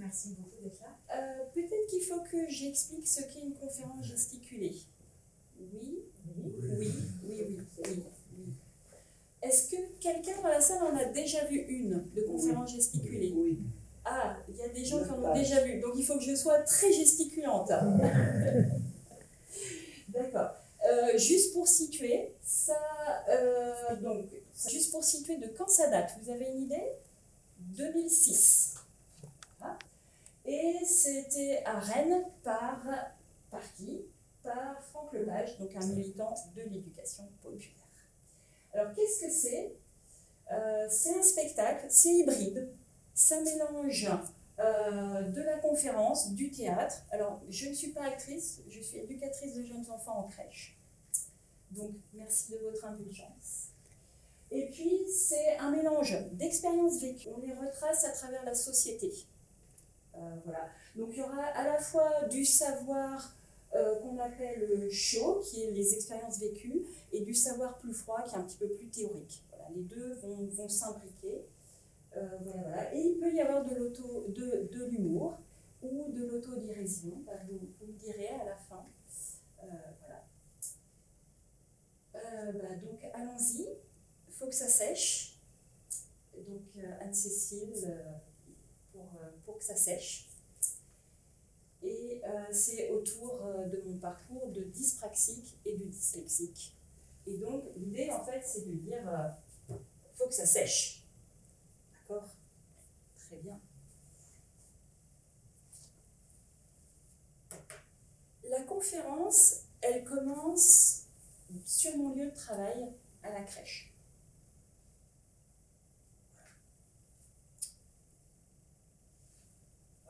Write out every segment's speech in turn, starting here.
Merci beaucoup d'être là. Peut-être qu'il faut que j'explique ce qu'est une conférence gesticulée. Oui. Est-ce que quelqu'un dans la salle en a déjà vu une de conférence gesticulée? Oui. Ah, il y a des gens qui en ont déjà vu, donc il faut que je sois très gesticulante. D'accord. Juste pour situer, juste pour situer de quand ça date, vous avez une idée? 2006. Ah. Et c'était à Rennes par qui? Par Franck Lepage, donc un militant de l'éducation populaire. Alors qu'est-ce que c'est? C'est un spectacle, c'est hybride, ça mélange de la conférence, du théâtre. Alors je ne suis pas actrice, je suis éducatrice de jeunes enfants en crèche. Donc merci de votre indulgence. Et puis c'est un mélange d'expériences vécues, on les retrace à travers la société. Voilà. Donc il y aura à la fois du savoir qu'on appelle chaud, qui est les expériences vécues, et du savoir plus froid, qui est un petit peu plus théorique. Voilà. Les deux vont s'imbriquer. Voilà. Et il peut y avoir de l'humour ou de l'autodérision, vous me direz à la fin. Voilà. Donc allons-y, il faut que ça sèche. Donc Anne-Cécile, pour que ça sèche. Et c'est autour de mon parcours de dyspraxique et de dyslexique. Et donc l'idée en fait c'est de dire faut que ça sèche. D'accord? Très bien. La conférence, elle commence sur mon lieu de travail à la crèche.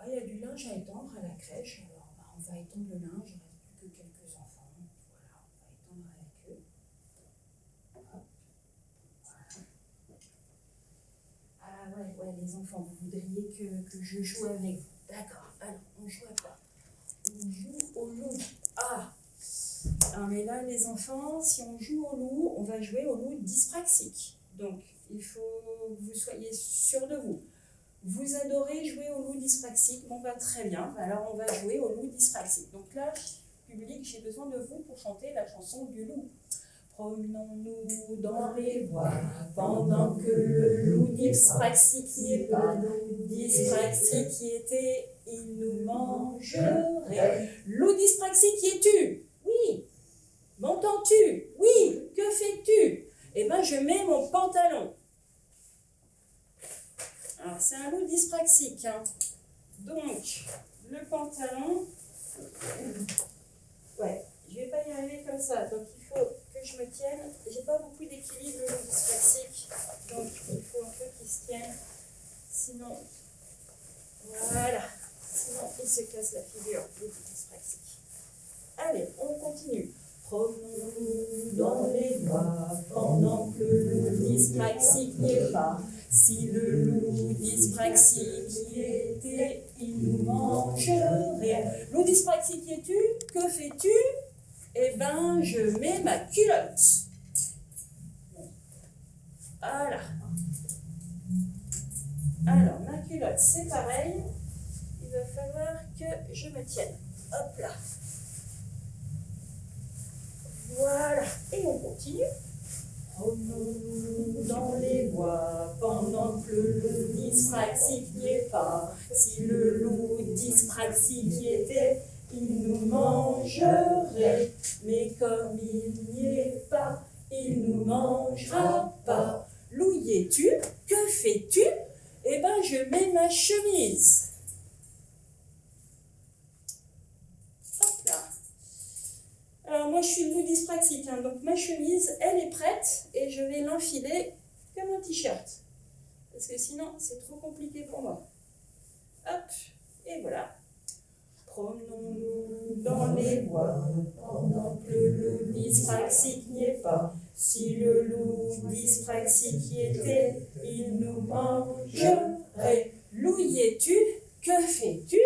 Il y a du linge à étendre à la crèche, alors on va étendre le linge, il ne reste plus que quelques enfants, voilà, on va étendre avec eux. Voilà. Ah ouais, les enfants, vous voudriez que je joue avec vous. D'accord, alors on joue à quoi? On joue au loup. Ah, mais là les enfants, si on joue au loup, on va jouer au loup dyspraxique. Donc il faut que vous soyez sûrs de vous. Vous adorez jouer au loup dyspraxique, bon bah très bien, alors on va jouer au loup dyspraxique. Donc là, public, j'ai besoin de vous pour chanter la chanson du loup. Promenons-nous dans les bois, pendant que le loup dyspraxique n'y est pas. Dyspraxique qui était, il nous mangerait. Loup dyspraxique, qui es-tu? Oui. M'entends-tu? Oui. Que fais-tu? Eh ben je mets mon pantalon. Alors, c'est un loup dyspraxique. Hein. Donc, le pantalon, ouais, je ne vais pas y arriver comme ça. Donc, il faut que je me tienne. J'ai pas beaucoup d'équilibre, le loup dyspraxique. Donc, il faut un peu qu'il se tienne. Sinon, voilà. Sinon, il se casse la figure, le loup dyspraxique. Allez, on continue. Promenons-nous dans les bois pendant que le dyspraxique n'y est pas. Si le loup dyspraxique y était, il nous mangerait. Loup dyspraxique y es-tu? Que fais-tu? Eh ben, je mets ma culotte. Voilà. Alors, ma culotte, c'est pareil. Il va falloir que je me tienne. Hop là. Voilà. Et on continue. Promenons-nous dans les bois pendant que le dyspraxique n'y est pas. Si le loup dyspraxique y était, il nous mangerait. Mais comme il n'y est pas, il nous mangera pas. Loup y es-tu? Que fais-tu? Eh ben, je mets ma chemise. Hop là. Alors moi je suis le loup dyspraxique, hein, donc ma chemise, elle est prête et je vais l'enfiler comme un t-shirt. Parce que sinon c'est trop compliqué pour moi. Hop, et voilà. Promenons-nous dans les bois pendant que le dyspraxique n'y est pas. Si le loup dyspraxique y était, il nous mangerait. Loup y es-tu? Que fais-tu?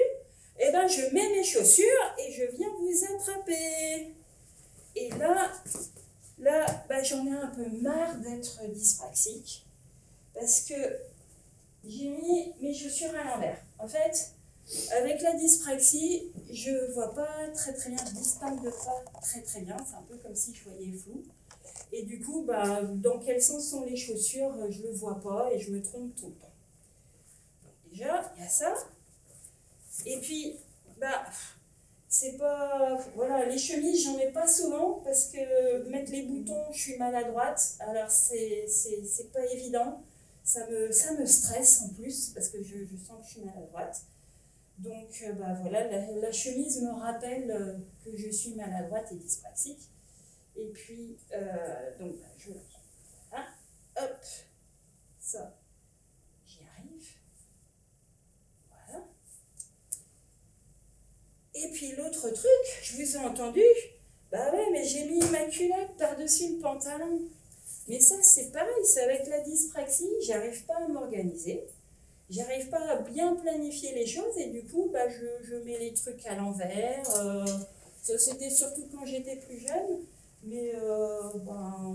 Eh ben je mets mes chaussures et je viens vous attraper. Et là j'en ai un peu marre d'être dyspraxique parce que j'ai mis mes chaussures à l'envers. En fait, Avec la dyspraxie, je ne vois pas très bien, je distingue pas très bien, c'est un peu comme si je voyais flou. Et du coup, dans quel sens sont les chaussures, je ne le vois pas et je me trompe tout le temps. Donc déjà, il y a ça. Et puis, c'est pas... Voilà, les chemises, j'en mets pas souvent parce que mettre les boutons, je suis maladroite. Alors, c'est pas évident. Ça me stresse en plus parce que je sens que je suis maladroite. Donc, voilà, la chemise me rappelle que je suis maladroite et dyspraxique. Et puis, donc, je lance. Voilà, hop, ça, j'y arrive. Voilà. Et puis l'autre truc, je vous ai entendu, bah ouais, mais j'ai mis ma culotte par-dessus le pantalon. Mais ça, c'est pareil, c'est avec la dyspraxie, j'arrive pas à m'organiser, j'arrive pas à bien planifier les choses, et du coup, je mets les trucs à l'envers. Ça, c'était surtout quand j'étais plus jeune, mais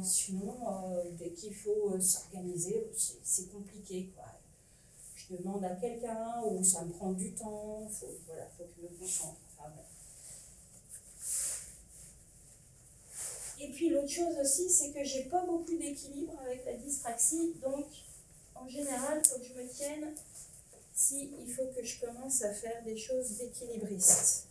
sinon, dès qu'il faut s'organiser, c'est compliqué, quoi. Je demande à quelqu'un, ou ça me prend du temps, faut que je me concentre. Enfin, voilà. Et puis l'autre chose aussi, c'est que j'ai pas beaucoup d'équilibre avec la dyspraxie, donc en général, il faut que je me tienne si il faut que je commence à faire des choses d'équilibristes.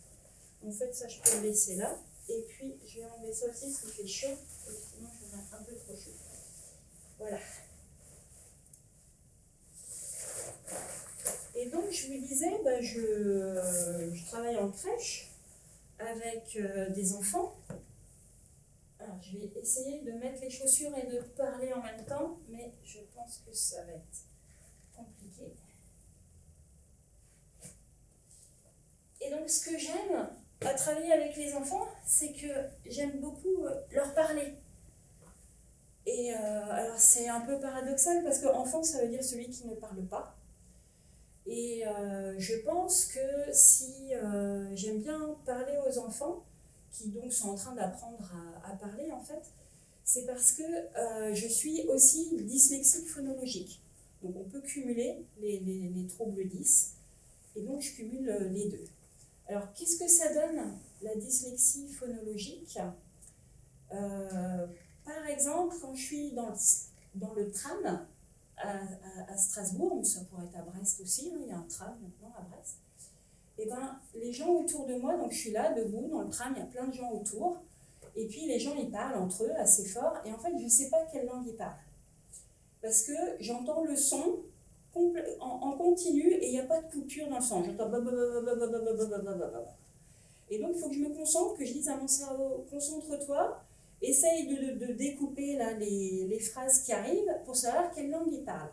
En fait, ça, je peux le laisser là. Et puis, je vais enlever ça aussi, parce qu'il fait chaud, et sinon, je vais un peu trop chaud. Voilà. Et donc, je vous disais, je travaille en crèche avec des enfants. Alors, je vais essayer de mettre les chaussures et de parler en même temps, mais je pense que ça va être compliqué. Et donc, ce que j'aime à travailler avec les enfants, c'est que j'aime beaucoup leur parler. Et alors, c'est un peu paradoxal, parce qu'enfant, ça veut dire celui qui ne parle pas. Et je pense que si j'aime bien parler aux enfants, qui donc sont en train d'apprendre à parler en fait, c'est parce que je suis aussi dyslexique phonologique. Donc on peut cumuler les troubles 10, et donc je cumule les deux. Alors qu'est-ce que ça donne, la dyslexie phonologique ? Par exemple, quand je suis dans le tram, à Strasbourg, mais ça pourrait être à Brest aussi, hein, il y a un tram maintenant à Brest, et les gens autour de moi, donc je suis là, debout, dans le tram, il y a plein de gens autour, et puis les gens, ils parlent entre eux assez fort, et en fait, je ne sais pas quelle langue ils parlent. Parce que j'entends le son en continu, et il n'y a pas de coupure dans le son. J'entends et donc, il faut que je me concentre, que je dise à mon cerveau, concentre-toi, essaye de découper là, les phrases qui arrivent pour savoir quelle langue il parle.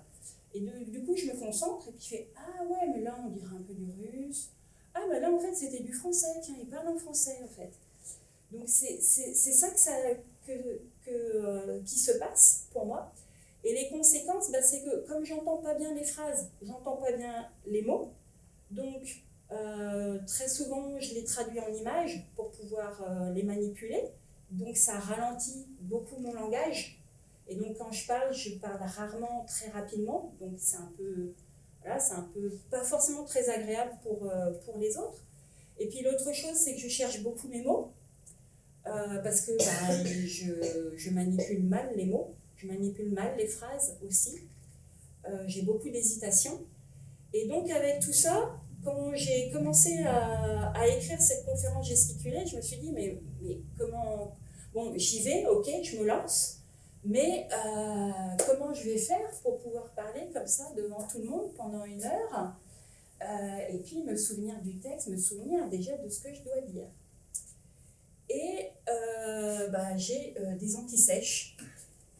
Et du coup, je me concentre et puis je fais « Ah ouais, mais là, on dirait un peu du russe. Ah, mais là, en fait, c'était du français. Tiens, il parle en français, en fait. » Donc, c'est ça qui se passe pour moi. Et les conséquences, c'est que comme j'entends pas bien les phrases, j'entends pas bien les mots, donc très souvent, je les traduis en images pour pouvoir les manipuler. Donc ça ralentit beaucoup mon langage. Et donc quand je parle rarement très rapidement. Donc c'est un peu pas forcément très agréable pour les autres. Et puis l'autre chose, c'est que je cherche beaucoup mes mots. Parce que je manipule mal les mots. Je manipule mal les phrases aussi. J'ai beaucoup d'hésitation. Et donc avec tout ça, quand j'ai commencé à écrire cette conférence gesticulée, je me suis dit, mais comment... Bon, j'y vais, ok, je me lance, mais comment je vais faire pour pouvoir parler comme ça devant tout le monde pendant 1 heure, et puis me souvenir du texte, me souvenir déjà de ce que je dois dire. Et j'ai des anti-sèches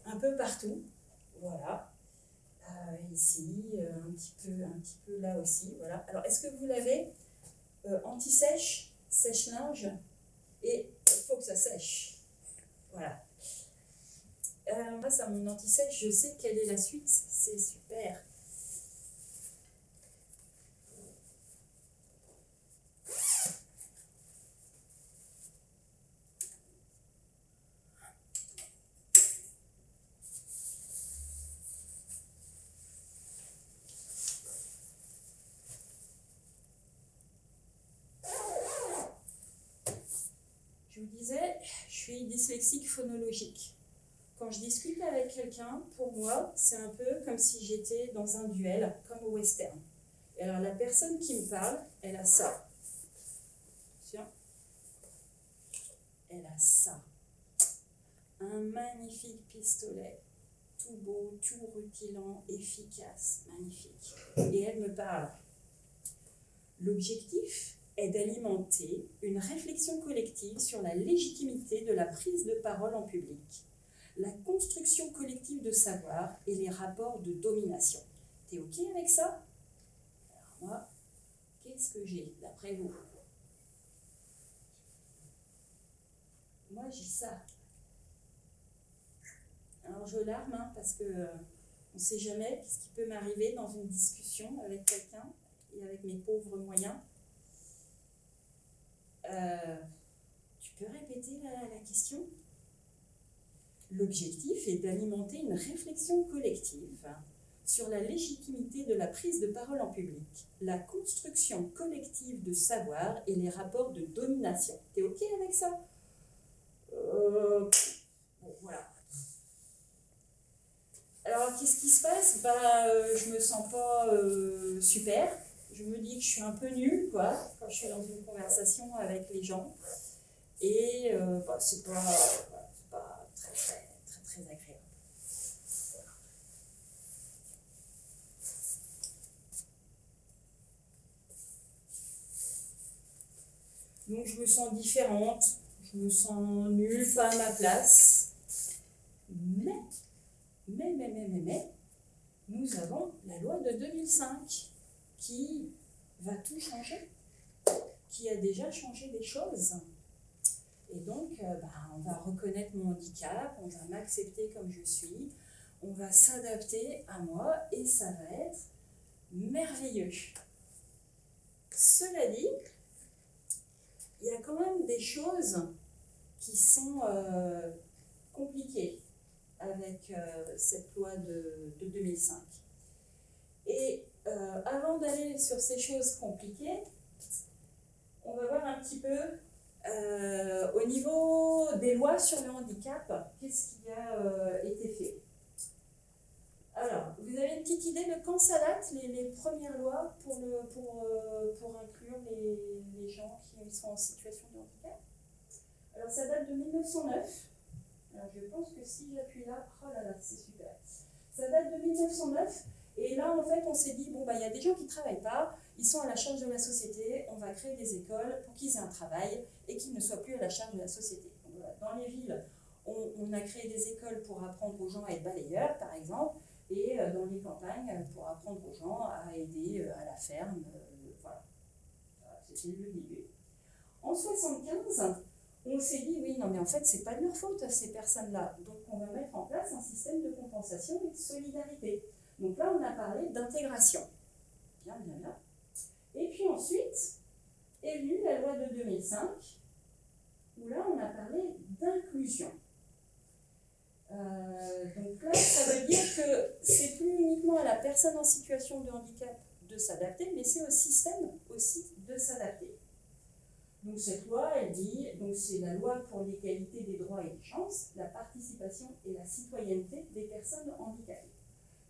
un peu partout, voilà. Ici, un petit peu là aussi, voilà. Alors, est-ce que vous l'avez anti-sèche, sèche-linge, et il faut que ça sèche. Voilà. Grâce à mon anti-sèche, je sais quelle est la suite, c'est super. suis dyslexique phonologique. Quand je discute avec quelqu'un, pour moi, c'est un peu comme si j'étais dans un duel, comme au western. Et alors la personne qui me parle, elle a ça. Tiens. Elle a ça. Un magnifique pistolet. Tout beau, tout rutilant, efficace, magnifique. Et elle me parle. L'objectif est d'alimenter une réflexion collective sur la légitimité de la prise de parole en public, la construction collective de savoir et les rapports de domination. T'es OK avec ça? Alors moi, qu'est-ce que j'ai d'après vous? Moi, j'ai ça. Alors je larme parce que on ne sait jamais ce qui peut m'arriver dans une discussion avec quelqu'un et avec mes pauvres moyens. Tu peux répéter la question? L'objectif est d'alimenter une réflexion collective sur la légitimité de la prise de parole en public, la construction collective de savoir et les rapports de domination. T'es OK avec ça? Bon, voilà. Alors, qu'est-ce qui se passe? Je me sens pas super. Je me dis que je suis un peu nulle, quoi, quand je suis dans une conversation avec les gens. Et c'est pas très agréable. Donc, je me sens différente, je me sens nulle, pas à ma place. Mais, nous avons la loi de 2005 qui va tout changer, qui a déjà changé des choses. Et donc, on va reconnaître mon handicap, on va m'accepter comme je suis, on va s'adapter à moi et ça va être merveilleux. Cela dit, il y a quand même des choses qui sont compliquées avec cette loi de 2005. Et avant d'aller sur ces choses compliquées, on va voir un petit peu au niveau des lois sur le handicap, qu'est-ce qui a été fait. Alors, vous avez une petite idée de quand ça date, les premières lois pour inclure les gens qui sont en situation de handicap? Alors, ça date de 1909. Alors, je pense que si j'appuie là, oh là là, c'est super. Ça date de 1909. Et là, en fait, on s'est dit, il y a des gens qui ne travaillent pas, ils sont à la charge de la société, on va créer des écoles pour qu'ils aient un travail et qu'ils ne soient plus à la charge de la société. Donc, voilà. Dans les villes, on a créé des écoles pour apprendre aux gens à être balayeurs, par exemple, et dans les campagnes, pour apprendre aux gens à aider à la ferme. Voilà. C'était le début. En 1975, on s'est dit, oui, non, mais en fait, c'est pas de leur faute, ces personnes-là. Donc, on va mettre en place un système de compensation et de solidarité. Donc là, on a parlé d'intégration. Bien. Et puis ensuite, est venue la loi de 2005, où là, on a parlé d'inclusion. Donc là, ça veut dire que c'est plus uniquement à la personne en situation de handicap de s'adapter, mais c'est au système aussi de s'adapter. Donc cette loi, elle dit, donc c'est la loi pour l'égalité des droits et des chances, la participation et la citoyenneté des personnes handicapées.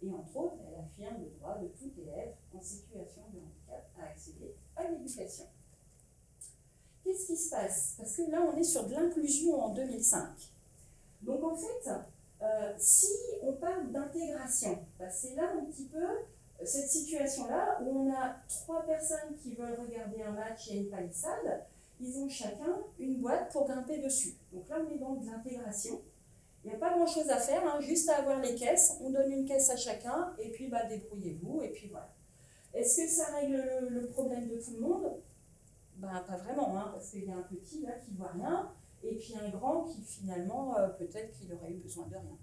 Et entre autres, elle affirme le droit de tout élève en situation de handicap à accéder à l'éducation. Qu'est-ce qui se passe? Parce que là, on est sur de l'inclusion en 2005. Donc en fait, si on parle d'intégration, c'est là un petit peu cette situation-là où on a 3 personnes qui veulent regarder un match et une palissade, ils ont chacun une boîte pour grimper dessus. Donc là, on est dans de l'intégration. Il n'y a pas grand-chose à faire, juste à avoir les caisses. On donne une caisse à chacun, et puis débrouillez-vous, et puis voilà. Est-ce que ça règle le problème de tout le monde? Pas vraiment, parce qu'il y a un petit là qui ne voit rien, et puis un grand qui finalement, peut-être qu'il aurait eu besoin de rien.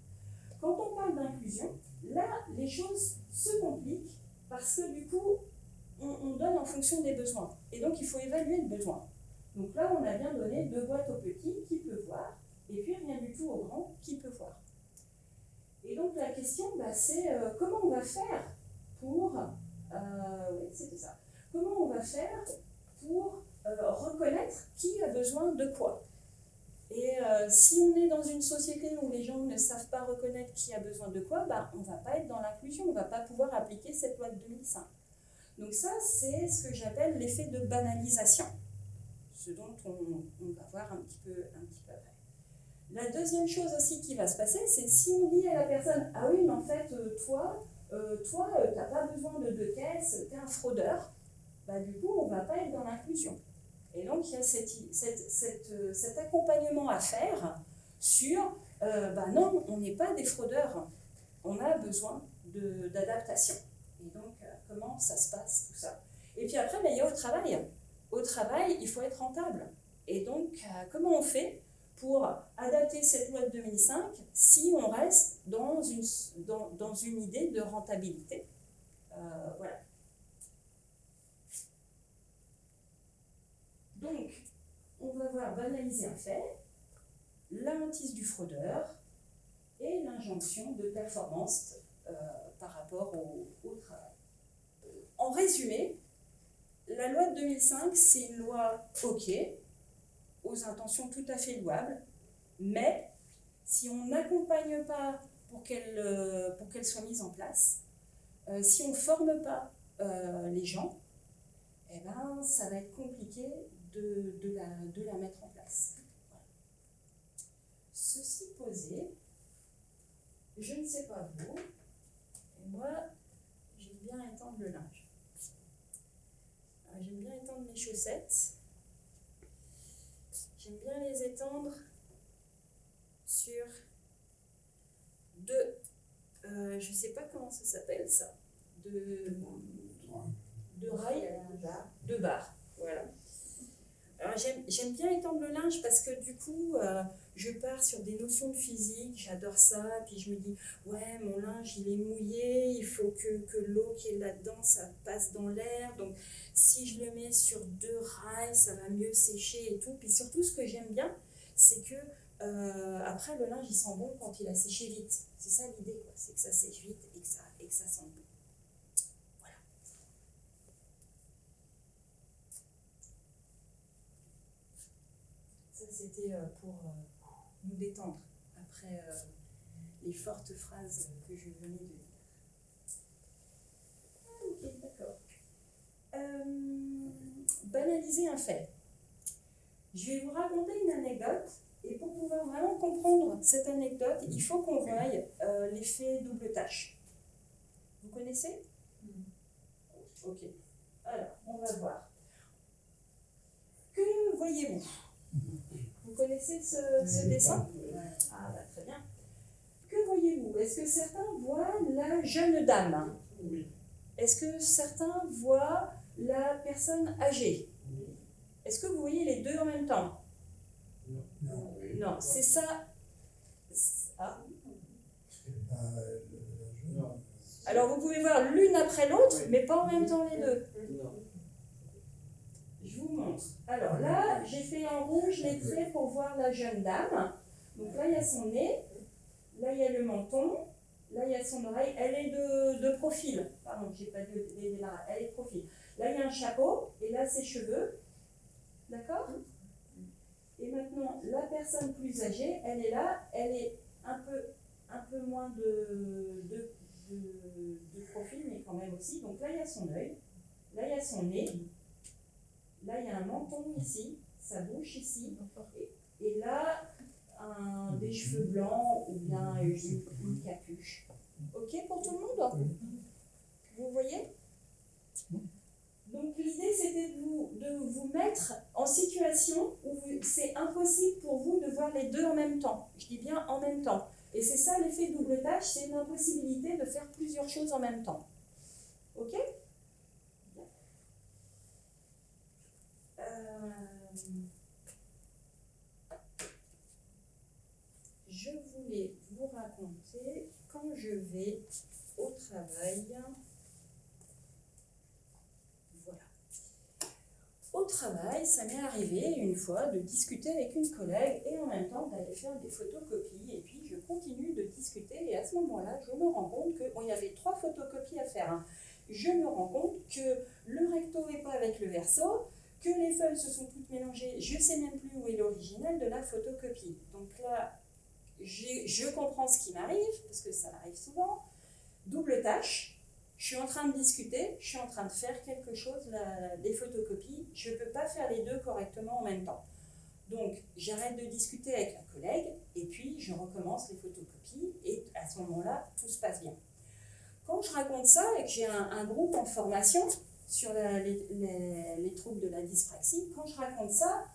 Quand on parle d'inclusion, là, les choses se compliquent, parce que du coup, on donne en fonction des besoins. Et donc, il faut évaluer le besoin. Donc là, on a bien donné 2 boîtes au petit qui peut voir, et puis rien du tout au grand qui peut voir. Et donc la question, c'est comment on va faire pour... oui, c'était ça. Comment on va faire pour reconnaître qui a besoin de quoi? Et si on est dans une société où les gens ne savent pas reconnaître qui a besoin de quoi, bah, on ne va pas être dans l'inclusion, on ne va pas pouvoir appliquer cette loi de 2005. Donc ça, c'est ce que j'appelle l'effet de banalisation, ce dont on va voir un petit peu après. La deuxième chose aussi qui va se passer, c'est si on dit à la personne « Ah oui, mais en fait, toi, tu n'as pas besoin de 2 caisses, tu es un fraudeur », bah, du coup, on ne va pas être dans l'inclusion. Et donc, il y a cet accompagnement à faire sur bah non, on n'est pas des fraudeurs, on a besoin d'adaptation. Et donc, comment ça se passe, tout ça. Et puis après, il y a au travail. Au travail, il faut être rentable. Et donc, comment on fait pour adapter cette loi de 2005 si on reste dans une idée de rentabilité. Voilà. Donc, on va voir banaliser un fait, la hantise du fraudeur et l'injonction de performance par rapport au travail. En résumé, la loi de 2005, c'est une loi OK, aux intentions tout à fait louables, mais si on n'accompagne pas pour qu'elle soit mise en place, si on ne forme pas les gens, eh ben, ça va être compliqué de la mettre en place. Voilà. Ceci posé, je ne sais pas vous, et moi, j'aime bien étendre le linge. J'aime bien étendre mes chaussettes. J'aime bien les étendre sur je ne sais pas comment ça s'appelle ça, de rails, de barres, voilà. Alors j'aime bien étendre le linge parce que du coup, je pars sur des notions de physique, j'adore ça, puis je me dis, ouais, mon linge il est mouillé, il faut que l'eau qui est là-dedans, ça passe dans l'air, donc si je le mets sur 2 rails, ça va mieux sécher et tout. Puis surtout, ce que j'aime bien, c'est que après, le linge il sent bon quand il a séché vite. C'est ça l'idée, quoi, c'est que ça sèche vite et que ça sent bon. Voilà. Ça, c'était pour nous détendre après les fortes phrases que je venais de dire. Ok, d'accord. Banaliser un fait. Je vais vous raconter une anecdote, et pour pouvoir vraiment comprendre cette anecdote, il faut qu'on voie l'effet double tâche. Vous connaissez ? Ok. Alors, on va voir. Que voyez-vous ? Vous connaissez ce dessin ? Ah, bah, très bien. Que voyez-vous ? Est-ce que certains voient la jeune dame ? Oui. Est-ce que certains voient la personne âgée ? Oui. Est-ce que vous voyez les deux en même temps ? Non. Non, c'est ça. Ah. Alors vous pouvez voir l'une après l'autre, mais pas en même temps les deux. Je vous montre. Alors là, j'ai fait en rouge les traits pour voir la jeune dame. Donc là, il y a son nez, là, il y a le menton, là, il y a son oreille. Elle est de profil. Pardon, j'ai pas dit elle est de profil. Là, il y a un chapeau, et là, ses cheveux. D'accord ? Et maintenant, la personne plus âgée, elle est là, elle est un peu moins de profil, mais quand même aussi. Donc là, il y a son œil, là, il y a son nez, là, il y a un menton ici, sa bouche ici, et là, des cheveux blancs ou bien une capuche. Ok pour tout le monde ? Vous voyez ? Donc l'idée, c'était de vous mettre en situation où c'est impossible pour vous de voir les deux en même temps. Je dis bien en même temps. Et c'est ça l'effet double tâche, c'est une impossibilité de faire plusieurs choses en même temps. Ok ? Je voulais vous raconter quand je vais au travail. Au travail, ça m'est arrivé une fois de discuter avec une collègue et en même temps d'aller faire des photocopies. Et puis je continue de discuter et à ce moment-là, je me rends compte que, bon, il y avait 3 photocopies à faire. Hein. Je me rends compte que le recto n'est pas avec le verso, que les feuilles se sont toutes mélangées, je ne sais même plus où est l'original de la photocopie. Donc là, je comprends ce qui m'arrive, parce que ça m'arrive souvent. Double tâche, je suis en train de discuter, je suis en train de faire quelque chose, des photocopies, je ne peux pas faire les deux correctement en même temps. Donc, j'arrête de discuter avec un collègue, et puis je recommence les photocopies, et à ce moment-là, tout se passe bien. Quand je raconte ça, et que j'ai un groupe en formation sur les troubles de la dyspraxie, quand je raconte ça,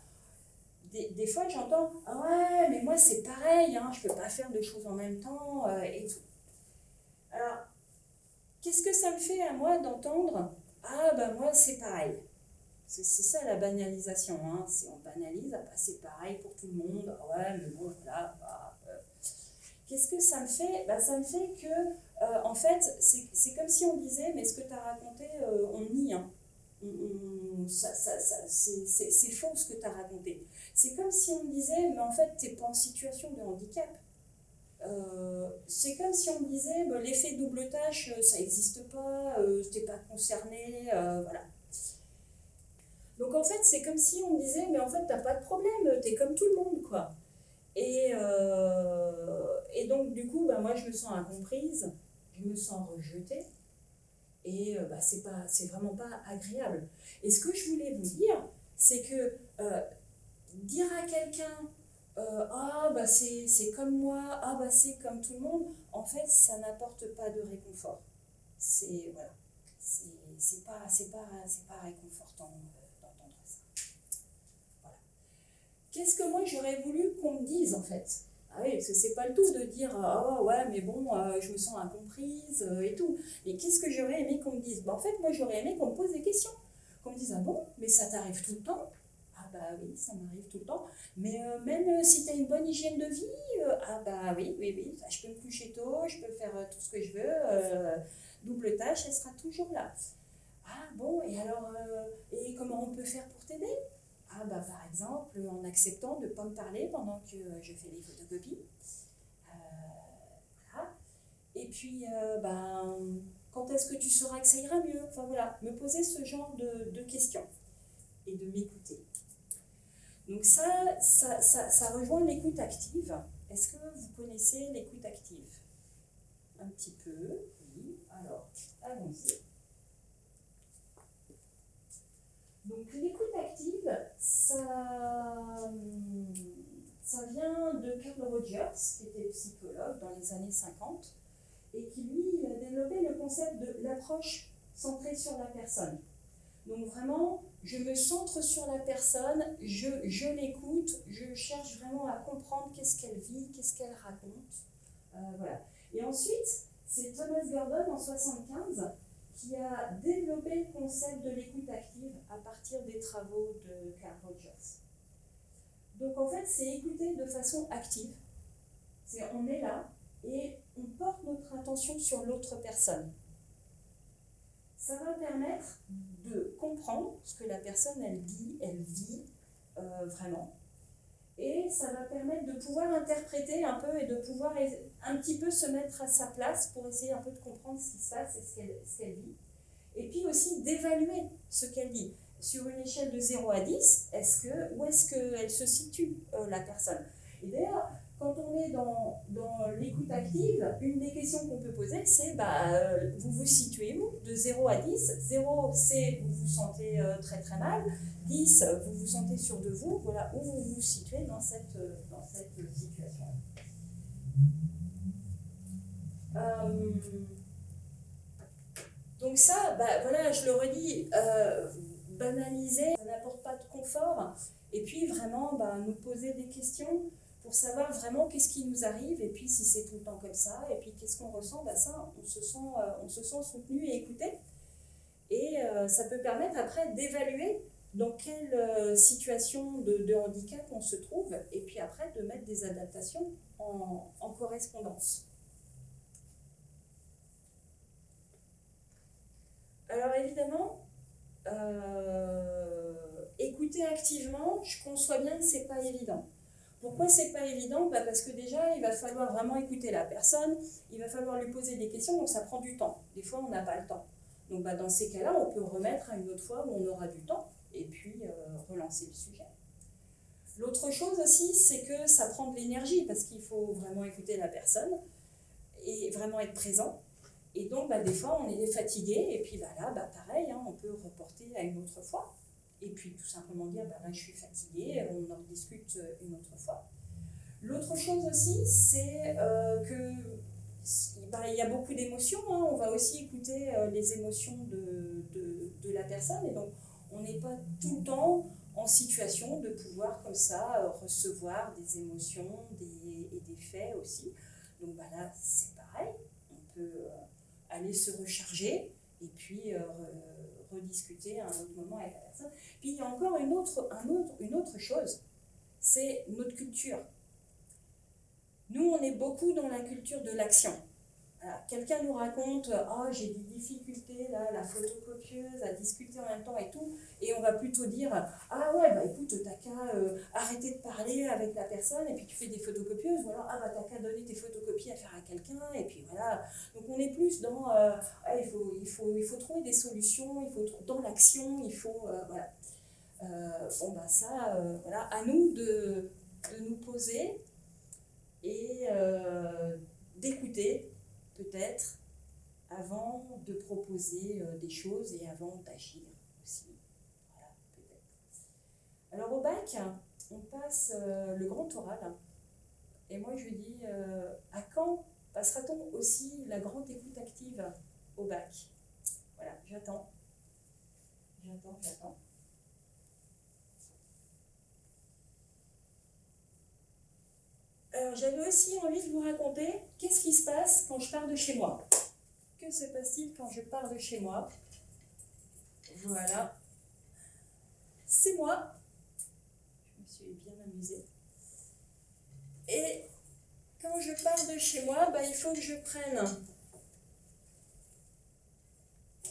des fois j'entends « Ah ouais, mais moi c'est pareil, hein, je ne peux pas faire deux choses en même temps, et tout. » Alors, qu'est-ce que ça me fait à moi d'entendre « Ah ben moi c'est pareil ». C'est ça la banalisation, hein. Si on banalise, bah, c'est pareil pour tout le monde, ouais, mais bon, voilà. Qu'est-ce que ça me fait? Bah, ça me fait que, en fait, c'est comme si on disait, mais ce que tu as raconté, on nie, hein. C'est faux ce que tu as raconté. C'est comme si on me disait, mais en fait, tu n'es pas en situation de handicap. C'est comme si on me disait, bah, l'effet double tâche, ça n'existe pas, tu n'es pas concerné, voilà. Donc en fait, c'est comme si on me disait, mais en fait, t'as pas de problème, t'es comme tout le monde, quoi. Et donc, du coup, bah, moi, je me sens incomprise, je me sens rejetée, et bah, c'est vraiment pas agréable. Et ce que je voulais vous dire, c'est que dire à quelqu'un, ah, bah, c'est comme moi, ah, bah, c'est comme tout le monde, en fait, ça n'apporte pas de réconfort. Voilà, c'est pas réconfortant. Qu'est-ce que moi j'aurais voulu qu'on me dise en fait? Ah oui, parce que c'est pas le tout de dire ah ouais, mais bon, je me sens incomprise et tout. Mais qu'est-ce que j'aurais aimé qu'on me dise? En fait, moi j'aurais aimé qu'on me pose des questions. Qu'on me dise ah bon, mais ça t'arrive tout le temps? Ah bah oui, ça m'arrive tout le temps. Mais même si tu as une bonne hygiène de vie, ah bah oui, je peux me coucher tôt, je peux faire tout ce que je veux, double tâche, elle sera toujours là. Ah bon, et alors, et comment on peut faire pour t'aider? Ah bah par exemple, en acceptant de ne pas me parler pendant que je fais les photocopies. Voilà. Et puis, quand est-ce que tu sauras que ça ira mieux? Enfin voilà, me poser ce genre de questions et de m'écouter. Donc ça rejoint l'écoute active. Est-ce que vous connaissez l'écoute active? Un petit peu, oui. Alors, allons-y. Donc l'écoute active, ça vient de Carl Rogers, qui était psychologue dans les années 50, et qui lui a développé le concept de l'approche centrée sur la personne. Donc vraiment, je me centre sur la personne, je l'écoute, je cherche vraiment à comprendre qu'est-ce qu'elle vit, qu'est-ce qu'elle raconte. Voilà. Et ensuite, c'est Thomas Gordon en 1975 qui a développé le concept de l'écoute active à partir des travaux de Carl Rogers. Donc en fait, c'est écouter de façon active. On est là et on porte notre attention sur l'autre personne. Ça va permettre de comprendre ce que la personne, elle dit, elle vit vraiment. Et ça va permettre de pouvoir interpréter un peu et de pouvoir un petit peu se mettre à sa place pour essayer un peu de comprendre ce qui se passe et ce qu'elle dit. Et puis aussi d'évaluer ce qu'elle dit. Sur une échelle de 0 à 10, où est-ce qu'elle se situe, la personne? Et d'ailleurs, quand on est dans l'écoute active, une des questions qu'on peut poser, c'est vous vous situez où? De 0 à 10. 0, c'est vous vous sentez très très mal. 10, vous vous sentez sûr de vous. Voilà où vous vous situez dans cette situation. Donc ça, voilà, je le redis, banaliser, ça n'apporte pas de confort. Et puis vraiment, nous poser des questions pour savoir vraiment qu'est-ce qui nous arrive, et puis si c'est tout le temps comme ça, et puis qu'est-ce qu'on ressent, ça, on se sent soutenu et écouté. Et ça peut permettre après d'évaluer dans quelle situation de handicap on se trouve, et puis après de mettre des adaptations en correspondance. Alors évidemment, écouter activement, je conçois bien que c'est pas évident. Pourquoi c'est pas évident? Parce que déjà, il va falloir vraiment écouter la personne, il va falloir lui poser des questions, donc ça prend du temps. Des fois, on n'a pas le temps. Donc dans ces cas-là, on peut remettre à une autre fois où on aura du temps. et puis relancer le sujet. L'autre chose aussi, c'est que ça prend de l'énergie, parce qu'il faut vraiment écouter la personne et vraiment être présent. Et donc, des fois, on est fatigué, et puis là, pareil, hein, on peut reporter à une autre fois. Et puis, tout simplement dire, là, je suis fatiguée, on en discute une autre fois. L'autre chose aussi, c'est que il y a beaucoup d'émotions, hein. On va aussi écouter les émotions de la personne, et donc, on n'est pas tout le temps en situation de pouvoir, comme ça, recevoir des émotions et des faits aussi. Donc, là, c'est pareil, on peut aller se recharger et puis rediscuter à un autre moment avec la personne. Puis il y a encore une autre chose, c'est notre culture. Nous, on est beaucoup dans la culture de l'action. Quelqu'un nous raconte « Ah, j'ai des difficultés, là, la photocopieuse, à discuter en même temps et tout », et on va plutôt dire « Ah ouais, écoute, t'as qu'à arrêter de parler avec la personne, et puis tu fais des photocopieuses, ou alors t'as qu'à donner tes photocopies à faire à quelqu'un, et puis voilà. » Donc on est plus dans il faut trouver des solutions, il faut dans l'action, il faut voilà. Voilà, à nous de nous poser et d'écouter peut-être avant de proposer des choses et avant d'agir aussi. Voilà, peut-être. Alors au bac, on passe le grand oral. Et moi je dis, à quand passera-t-on aussi la grande écoute active au bac? Voilà, j'attends. Alors j'avais aussi envie de vous raconter qu'est-ce qui se passe quand je pars de chez moi. Que se passe-t-il quand je pars de chez moi? Voilà. C'est moi. Je me suis bien amusée. Et quand je pars de chez moi, il faut que je prenne...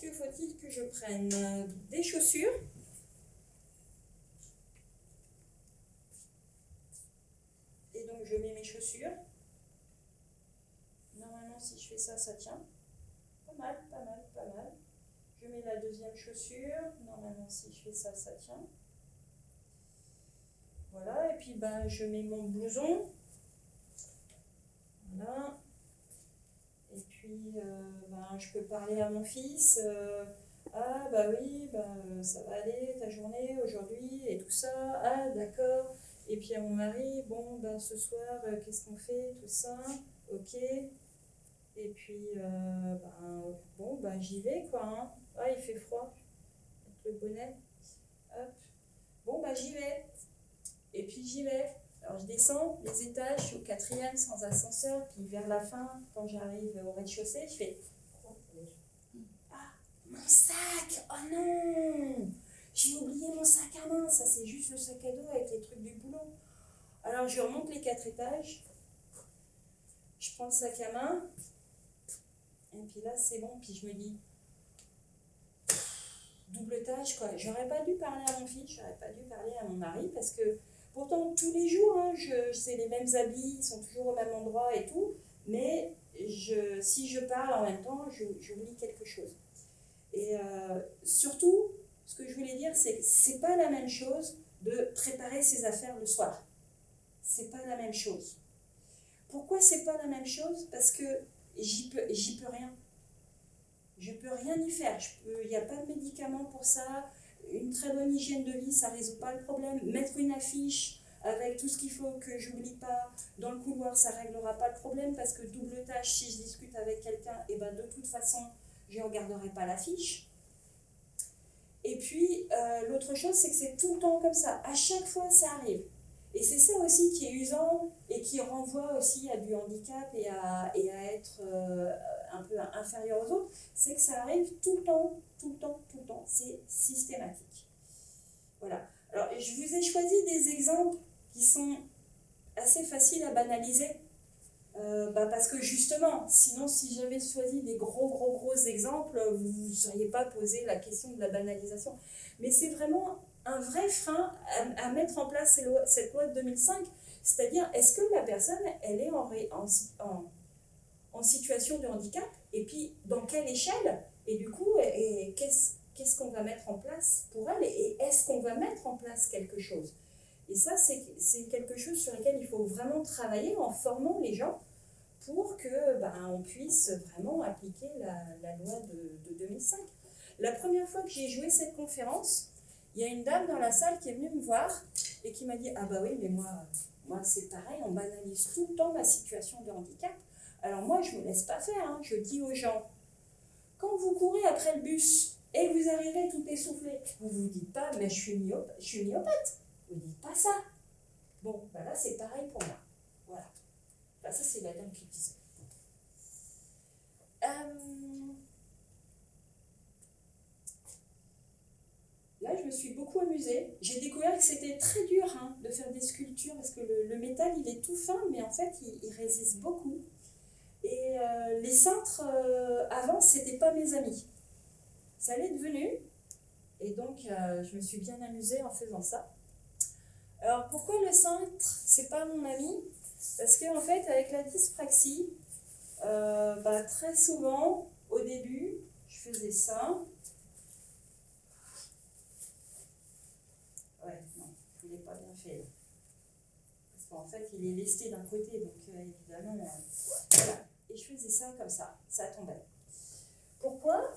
Que faut-il que je prenne? Des chaussures. Et donc je mets mes chaussures. Normalement, si je fais ça, ça tient. Pas mal. Je mets la deuxième chaussure. Normalement, si je fais ça, ça tient. Voilà, et puis je mets mon blouson. Voilà. Et puis, je peux parler à mon fils. Ah, oui, ça va aller, ta journée aujourd'hui, et tout ça. Ah, d'accord. Et puis à mon mari, bon, ce soir, qu'est-ce qu'on fait, tout ça. Ok. Et puis, j'y vais, quoi. Hein. Ah, il fait froid. Avec le bonnet. Hop. Bon, j'y vais. Et puis j'y vais. Alors je descends les étages, je suis au 4e sans ascenseur, puis vers la fin, quand j'arrive au rez-de-chaussée, je fais « Ah, mon sac! Oh non! J'ai oublié mon sac à main, ça c'est juste le sac à dos avec les trucs du boulot. » Alors je remonte les 4 étages, je prends le sac à main, et puis là c'est bon, puis je me dis double tâche, quoi. J'aurais pas dû parler à mon fils, j'aurais pas dû parler à mon mari, parce que pourtant, tous les jours, hein, c'est les mêmes habits, ils sont toujours au même endroit et tout, mais si je parle en même temps, j'oublie quelque chose. Et surtout, ce que je voulais dire, c'est que c'est pas la même chose de préparer ses affaires le soir. C'est pas la même chose. Pourquoi c'est pas la même chose? Parce que j'y peux rien. Je peux rien y faire. Il n'y a pas de médicaments pour ça. Une très bonne hygiène de vie, ça ne résout pas le problème. Mettre une affiche avec tout ce qu'il faut que j'oublie pas dans le couloir, ça ne réglera pas le problème parce que double tâche, si je discute avec quelqu'un, de toute façon, je ne regarderai pas l'affiche. Et puis, l'autre chose, c'est que c'est tout le temps comme ça. À chaque fois, ça arrive. Et c'est ça aussi qui est usant et qui renvoie aussi à du handicap et à être un peu inférieur aux autres, c'est que ça arrive tout le temps. C'est systématique. Voilà. Alors, je vous ai choisi des exemples qui sont assez faciles à banaliser. Parce que justement, sinon, si j'avais choisi des gros exemples, vous ne seriez pas posé la question de la banalisation. Mais c'est vraiment un vrai frein à mettre en place cette loi de 2005. C'est-à-dire, est-ce que la personne, elle est en situation de handicap? Et puis, dans quelle échelle? Et du coup, qu'est-ce qu'est-ce qu'on va mettre en place pour elle et est-ce qu'on va mettre en place quelque chose. Et ça, c'est quelque chose sur lequel il faut vraiment travailler en formant les gens pour que on puisse vraiment appliquer la loi de 2005. La première fois que j'ai joué cette conférence, il y a une dame dans la salle qui est venue me voir et qui m'a dit « Ah bah oui, mais moi c'est pareil, on banalise tout le temps ma situation de handicap. Alors moi, je ne me laisse pas faire, hein. Je dis aux gens, quand vous courez après le bus et que vous arrivez tout essoufflé, vous ne vous dites pas « mais je suis myopathe ». Vous ne dites pas ça. Bon, là c'est pareil pour moi. Voilà. Là, ça c'est la dame qui disait. Là, je me suis beaucoup amusée. J'ai découvert que c'était très dur de faire des sculptures parce que le métal, il est tout fin, mais en fait, il résiste beaucoup. Et les cintres, avant, c'était pas mes amis. Ça l'est devenu. Et donc, je me suis bien amusée en faisant ça. Alors, pourquoi le cintre, c'est pas mon ami? Parce qu'en fait, avec la dyspraxie, très souvent, au début, je faisais ça. Ouais, non, il n'est pas bien fait. Parce qu'en fait, il est lesté d'un côté, donc évidemment, voilà. Et je faisais ça comme ça tombait. Pourquoi?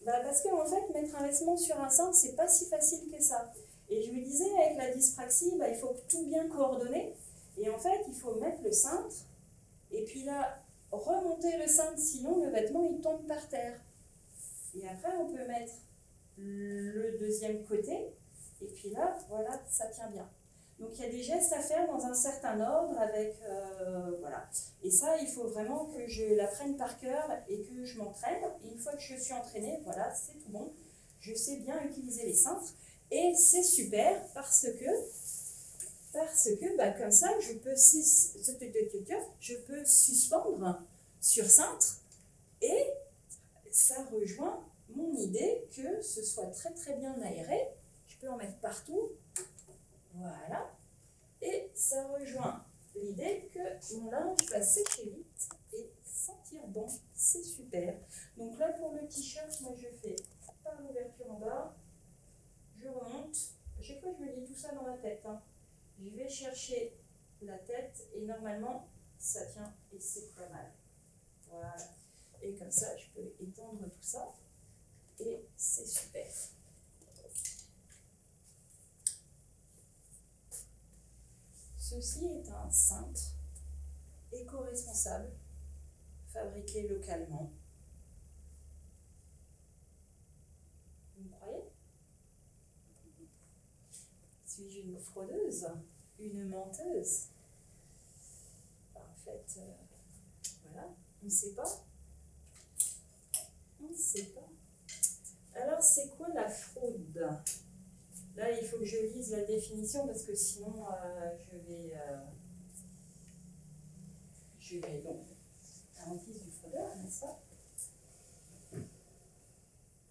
Parce qu'en fait, mettre un vêtement sur un cintre, c'est pas si facile que ça. Et je vous disais, avec la dyspraxie, il faut tout bien coordonner. Et en fait, il faut mettre le cintre, et puis là, remonter le cintre, sinon le vêtement, il tombe par terre. Et après, on peut mettre le deuxième côté, et puis là, voilà, ça tient bien. Donc, il y a des gestes à faire dans un certain ordre avec, voilà. Et ça, il faut vraiment que je l'apprenne par cœur et que je m'entraîne. Et une fois que je suis entraînée, voilà, c'est tout bon. Je sais bien utiliser les cintres. Et c'est super parce que comme ça, je peux suspendre sur cintre et ça rejoint mon idée que ce soit très très bien aéré. Je peux en mettre partout. Voilà. Et ça rejoint l'idée que mon linge va sécher vite et sentir bon. C'est super. Donc là, pour le t-shirt, moi je fais par l'ouverture en bas. Je remonte. À chaque fois, je me dis tout ça dans la tête. Je vais chercher la tête et normalement, ça tient et c'est pas mal. Voilà. Et comme ça, je peux étendre tout ça et c'est super. Ceci est un cintre éco-responsable, fabriqué localement. Vous me croyez? Suis-je une fraudeuse? Une menteuse? En fait, voilà, on ne sait pas. On ne sait pas. Alors, c'est quoi la fraude? Là, il faut que je lise la définition parce que sinon, je vais donc à l'antise du fraudeur, n'est-ce pas?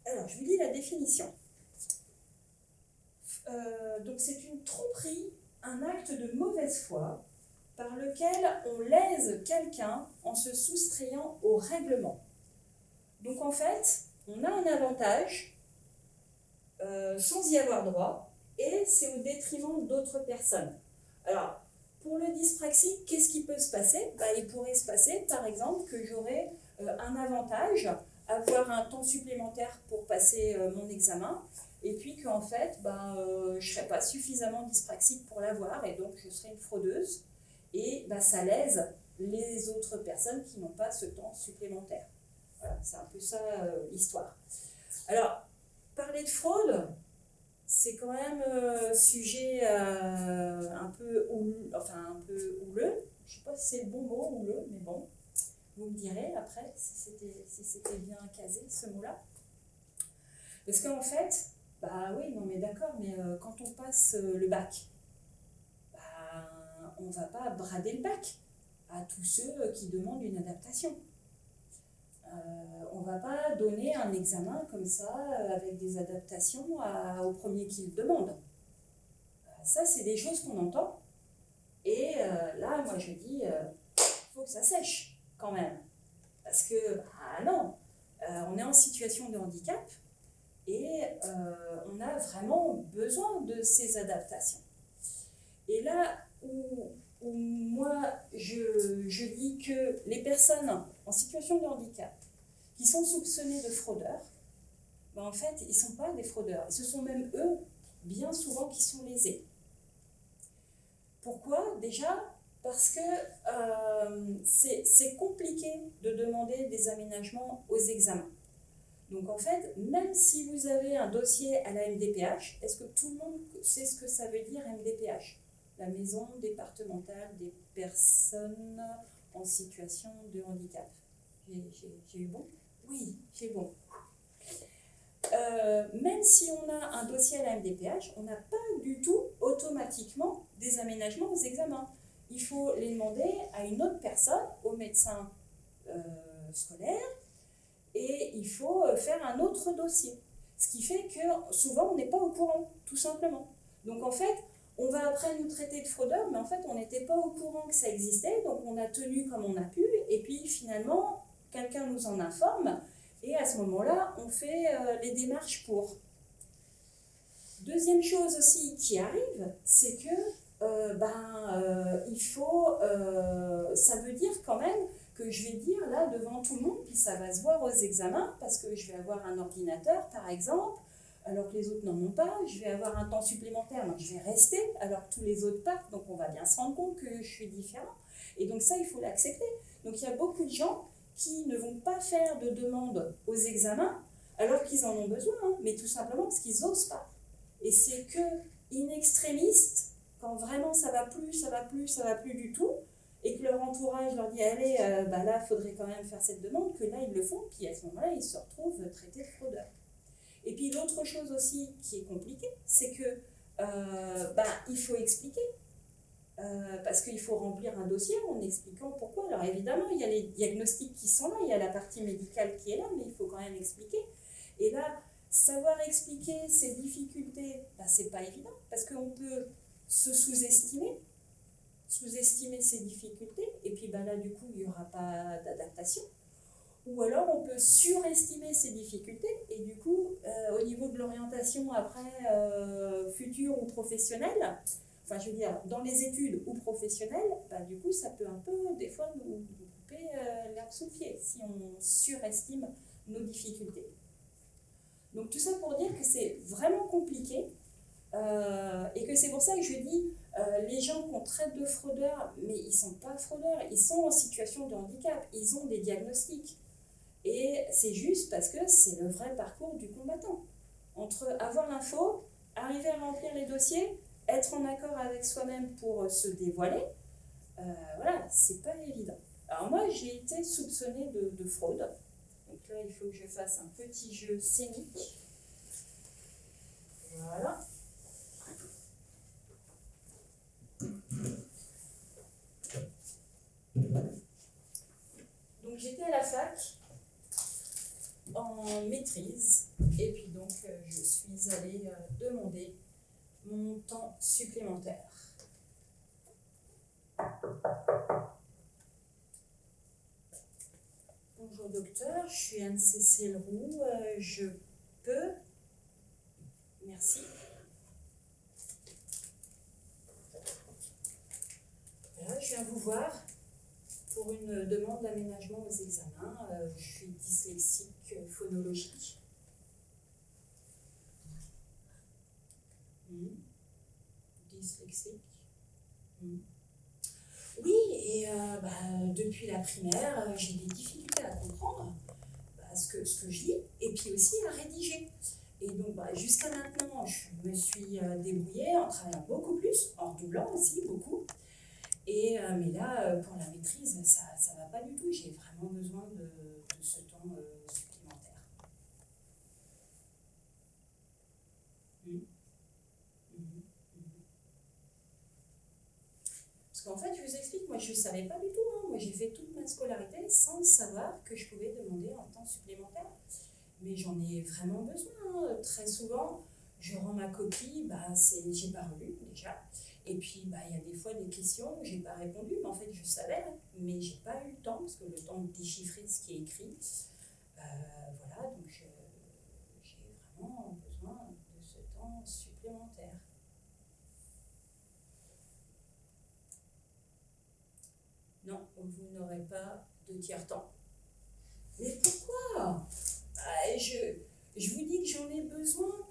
Alors, je vous lis la définition. Donc, c'est une tromperie, un acte de mauvaise foi par lequel on lèse quelqu'un en se soustrayant au règlement. Donc, en fait, on a un avantage sans y avoir droit, et c'est au détriment d'autres personnes. Alors, pour le dyspraxie, qu'est-ce qui peut se passer? Il pourrait se passer, par exemple, que j'aurais un avantage, avoir un temps supplémentaire pour passer mon examen, et puis qu'en fait, je ne serais pas suffisamment dyspraxique pour l'avoir, et donc je serais une fraudeuse, et ça lèse les autres personnes qui n'ont pas ce temps supplémentaire. Voilà, c'est un peu ça l'histoire. Alors, parler de fraude, c'est quand même sujet un peu houleux. Je ne sais pas si c'est le bon mot, houleux, mais bon, vous me direz après si c'était bien casé ce mot-là. Parce qu'en fait, oui, non mais d'accord, mais quand on passe le bac, on ne va pas brader le bac à tous ceux qui demandent une adaptation. On ne va pas donner un examen comme ça avec des adaptations au premier qui le demande. Ça, c'est des choses qu'on entend. Et là, moi, je dis, faut que ça sèche quand même. Parce que, non, on est en situation de handicap. Et on a vraiment besoin de ces adaptations. Et là où moi je dis que les personnes en situation de handicap qui sont soupçonnées de fraudeurs, ben en fait, ils ne sont pas des fraudeurs. Ce sont même eux, bien souvent, qui sont lésés. Pourquoi? Déjà, parce que c'est compliqué de demander des aménagements aux examens. Donc en fait, même si vous avez un dossier à la MDPH, est-ce que tout le monde sait ce que ça veut dire MDPH? La Maison départementale des personnes en situation de handicap. J'ai eu bon? Oui, j'ai bon. Même si on a un dossier à la MDPH, on n'a pas du tout automatiquement des aménagements aux examens. Il faut les demander à une autre personne, au médecin scolaire, et il faut faire un autre dossier. Ce qui fait que souvent on n'est pas au courant, tout simplement. Donc en fait, on va après nous traiter de fraudeurs, mais en fait on n'était pas au courant que ça existait, donc on a tenu comme on a pu, et puis finalement, quelqu'un nous en informe, et à ce moment-là, on fait les démarches pour. Deuxième chose aussi qui arrive, c'est que il faut, ça veut dire quand même que je vais dire là devant tout le monde, puis ça va se voir aux examens, parce que je vais avoir un ordinateur par exemple, alors que les autres n'en ont pas, je vais avoir un temps supplémentaire, donc je vais rester, alors que tous les autres partent, donc on va bien se rendre compte que je suis différent, et donc ça il faut l'accepter. Donc il y a beaucoup de gens qui ne vont pas faire de demande aux examens, alors qu'ils en ont besoin, hein, mais tout simplement parce qu'ils n'osent pas. Et c'est que in extremis, quand vraiment ça va plus du tout, et que leur entourage leur dit allez, là, il faudrait quand même faire cette demande, que là, ils le font, puis à ce moment-là, ils se retrouvent traités de fraudeurs. Et puis l'autre chose aussi qui est compliquée, c'est que il faut expliquer. Parce qu'il faut remplir un dossier en expliquant pourquoi. Alors évidemment, il y a les diagnostics qui sont là, il y a la partie médicale qui est là, mais il faut quand même expliquer. Et là, savoir expliquer ces difficultés, c'est pas évident, parce qu'on peut se sous-estimer ces difficultés, et puis là, du coup, il n'y aura pas d'adaptation. Ou alors, on peut surestimer ces difficultés, et du coup, au niveau de l'orientation après, future ou professionnelle, enfin, je veux dire, dans les études ou professionnelles, du coup, ça peut un peu, des fois, nous couper l'herbe sous le pied, si on surestime nos difficultés. Donc tout ça pour dire que c'est vraiment compliqué et que c'est pour ça que je dis les gens qu'on traite de fraudeurs, mais ils ne sont pas fraudeurs, ils sont en situation de handicap, ils ont des diagnostics. Et c'est juste parce que c'est le vrai parcours du combattant. Entre avoir l'info, arriver à remplir les dossiers, être en accord avec soi-même pour se dévoiler, voilà, c'est pas évident. Alors moi, j'ai été soupçonnée de fraude. Donc là, il faut que je fasse un petit jeu scénique. Voilà. Donc j'étais à la fac en maîtrise et puis donc je suis allée demander mon temps supplémentaire. Bonjour docteur, je suis Anne-Cécile Roux, je peux... Merci. Voilà, je viens vous voir pour une demande d'aménagement aux examens. Je suis dyslexique phonologique. Dyslexique. Oui, et depuis la primaire, j'ai des difficultés à comprendre ce que je lis et puis aussi à rédiger. Et donc jusqu'à maintenant, je me suis débrouillée en travaillant beaucoup plus, en redoublant aussi beaucoup. Et, mais là, pour la maîtrise, ça ne va pas du tout. J'ai vraiment besoin de ce temps supplémentaire. Parce qu'en fait, je vous explique, moi je ne savais pas du tout. Hein. Moi j'ai fait toute ma scolarité sans savoir que je pouvais demander un temps supplémentaire. Mais j'en ai vraiment besoin. Hein. Très souvent, je rends ma copie, j'ai pas relu déjà. Et puis, il y a des fois des questions où je n'ai pas répondu, mais en fait, je savais, mais je n'ai pas eu le temps, parce que le temps de déchiffrer ce qui est écrit. Voilà, donc j'ai vraiment supplémentaire. Non, vous n'aurez pas de tiers-temps. Mais pourquoi? Je vous dis que j'en ai besoin.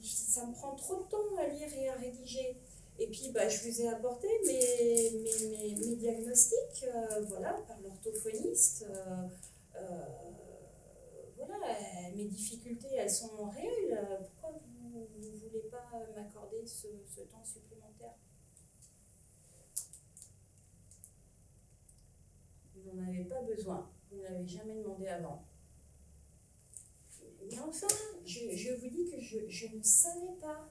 Ça me prend trop de temps à lire et à rédiger. Et puis, je vous ai apporté mes diagnostics, voilà, par l'orthophoniste. Voilà, mes difficultés, elles sont réelles. Pourquoi vous ne voulez pas m'accorder ce temps supplémentaire? Vous n'en avez pas besoin. Vous n'avez jamais demandé avant. Mais enfin, je vous dis que je ne savais pas.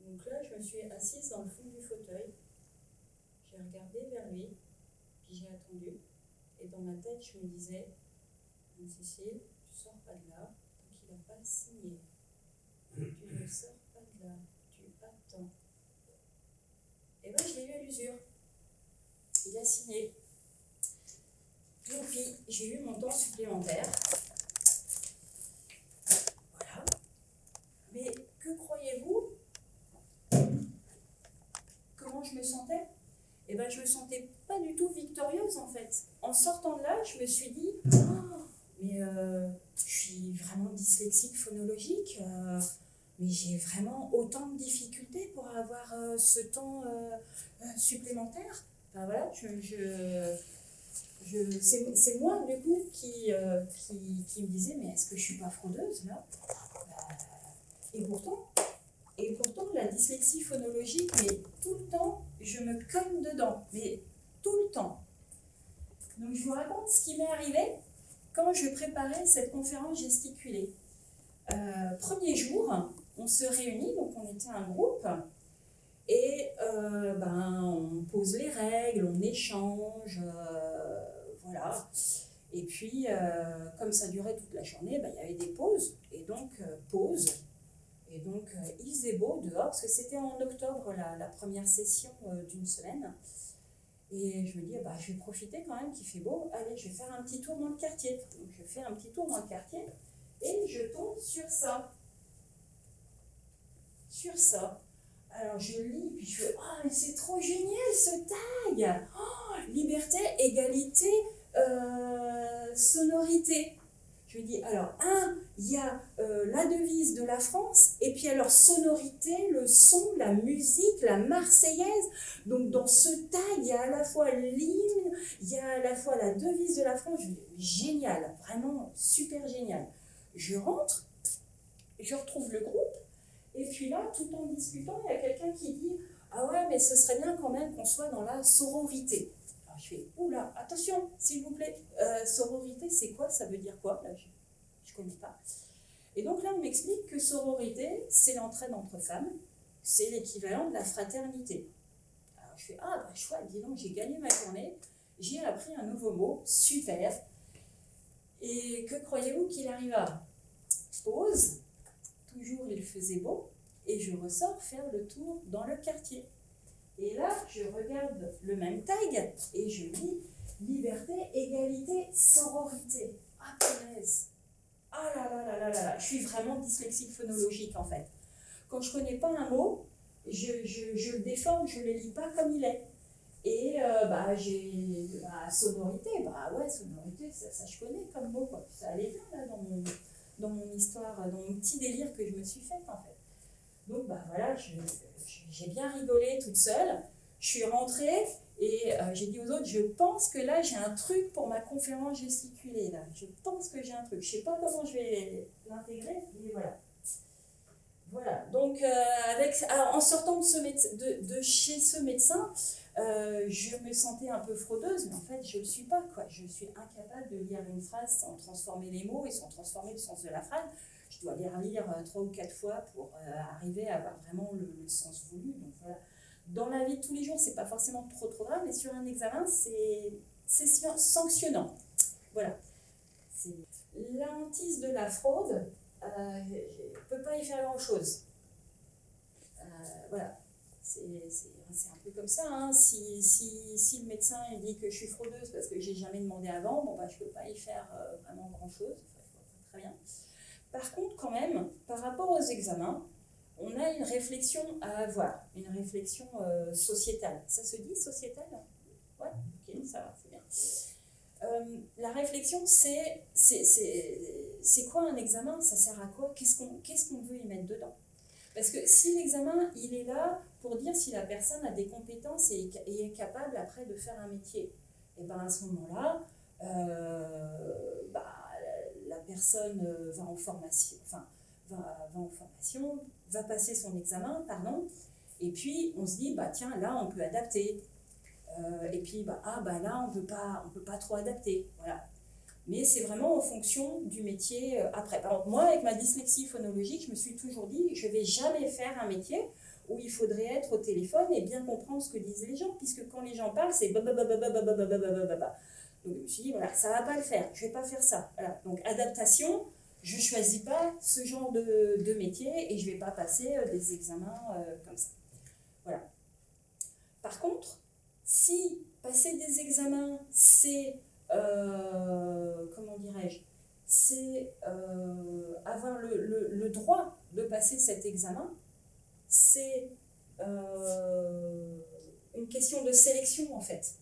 Donc là, je me suis assise dans le fond du fauteuil. J'ai regardé vers lui, puis j'ai attendu. Et dans ma tête, je me disais, Anne-Cécile, tu sors pas de là tant qu'il n'a pas signé. Tu ne sors pas de là, tu attends. Et je l'ai eu à l'usure. Il a signé. Youpi, j'ai eu mon temps supplémentaire. Voilà. Mais que croyez-vous? Comment je me sentais? Je me sentais pas du tout victorieuse en fait. En sortant de là, je me suis dit, mais je suis vraiment dyslexique phonologique, mais j'ai vraiment autant de difficultés pour avoir ce temps supplémentaire. Voilà, c'est moi du coup qui me disais, mais est-ce que je suis pas fraudeuse là? Et pourtant, la dyslexie phonologique, mais tout le temps, je me cogne dedans, mais tout le temps. Donc, je vous raconte ce qui m'est arrivé quand je préparais cette conférence gesticulée. Premier jour, on se réunit, donc on était un groupe, et on pose les règles, on échange, voilà. Et puis, comme ça durait toute la journée, il y avait des pauses, et donc pause. Et donc, il faisait beau dehors, parce que c'était en octobre, la première session d'une semaine. Et je me dis, je vais profiter quand même qu'il fait beau. Allez, je vais faire un petit tour dans le quartier. Donc, je fais un petit tour dans le quartier et je tombe sur ça. Sur ça. Alors, je lis, puis je fais, mais c'est trop génial ce tag! Liberté, égalité, sonorité. Je lui dis, alors, il y a la devise de la France, et puis alors sonorité, le son, la musique, la Marseillaise. Donc dans ce tag, il y a à la fois l'hymne, il y a à la fois la devise de la France. Je dis, génial, vraiment super génial. Je rentre, je retrouve le groupe, et puis là, tout en discutant, il y a quelqu'un qui dit, ah ouais, mais ce serait bien quand même qu'on soit dans la sororité. Je fais, oula, attention, s'il vous plaît, sororité, c'est quoi? Ça veut dire quoi? Là, je ne connais pas. Et donc là, on m'explique que sororité, c'est l'entraide entre femmes, c'est l'équivalent de la fraternité. Alors je fais, chouette, dis donc, j'ai gagné ma journée, j'ai appris un nouveau mot, super. Et que croyez-vous qu'il arriva? Pause, toujours il faisait beau, et je ressors faire le tour dans le quartier. Et là, je regarde le même tag et je lis liberté, égalité, sororité. Ah, punaise! Ah là là là là là là! Je suis vraiment dyslexique phonologique en fait. Quand je ne connais pas un mot, je le déforme, je ne le lis pas comme il est. Et j'ai sonorité, sonorité, ça je connais comme mot, quoi. Ça allait bien là dans mon histoire, dans mon petit délire que je me suis faite en fait. Donc voilà, j'ai bien rigolé toute seule. Je suis rentrée et j'ai dit aux autres, je pense que là j'ai un truc pour ma conférence gesticulée. Là. Je pense que j'ai un truc. Je ne sais pas comment je vais l'intégrer, mais voilà. Voilà, donc en sortant de chez ce médecin, je me sentais un peu fraudeuse, mais en fait je ne le suis pas, quoi. Je suis incapable de lire une phrase sans transformer les mots et sans transformer le sens de la phrase. Je dois les relire 3 ou 4 fois pour arriver à avoir vraiment le sens voulu. Donc voilà. Dans la vie de tous les jours, c'est pas forcément trop grave, mais sur un examen, c'est sanctionnant. Voilà. La hantise de la fraude, je ne peux pas y faire grand-chose. Voilà. c'est un peu comme ça. Hein. Si le médecin il dit que je suis fraudeuse parce que j'ai jamais demandé avant, bon, bah, je ne peux pas y faire vraiment grand-chose. Enfin, je vois pas très bien. Par contre, quand même, par rapport aux examens, on a une réflexion à avoir, une réflexion sociétale. Ça se dit sociétale? Ouais, ok, ça va, c'est bien. La réflexion, c'est quoi un examen? Ça sert à quoi? Qu'est-ce qu'on veut y mettre dedans? Parce que si l'examen, il est là pour dire si la personne a des compétences et est capable après de faire un métier, et bien à ce moment-là, la personne va en formation, va passer son examen, pardon, et puis on se dit, bah tiens, là on peut adapter. Et puis, là on peut pas trop adapter, voilà. Mais c'est vraiment en fonction du métier après. Par exemple, moi, avec ma dyslexie phonologique, je me suis toujours dit, je ne vais jamais faire un métier où il faudrait être au téléphone et bien comprendre ce que disent les gens, puisque quand les gens parlent, c'est bababababababababababa. Donc je me suis dit, voilà, ça ne va pas le faire, je ne vais pas faire ça. Voilà. Donc adaptation, je ne choisis pas ce genre de métier et je ne vais pas passer des examens comme ça. Voilà. Par contre, si passer des examens, c'est comment dirais-je, c'est avoir le droit de passer cet examen, c'est une question de sélection en fait.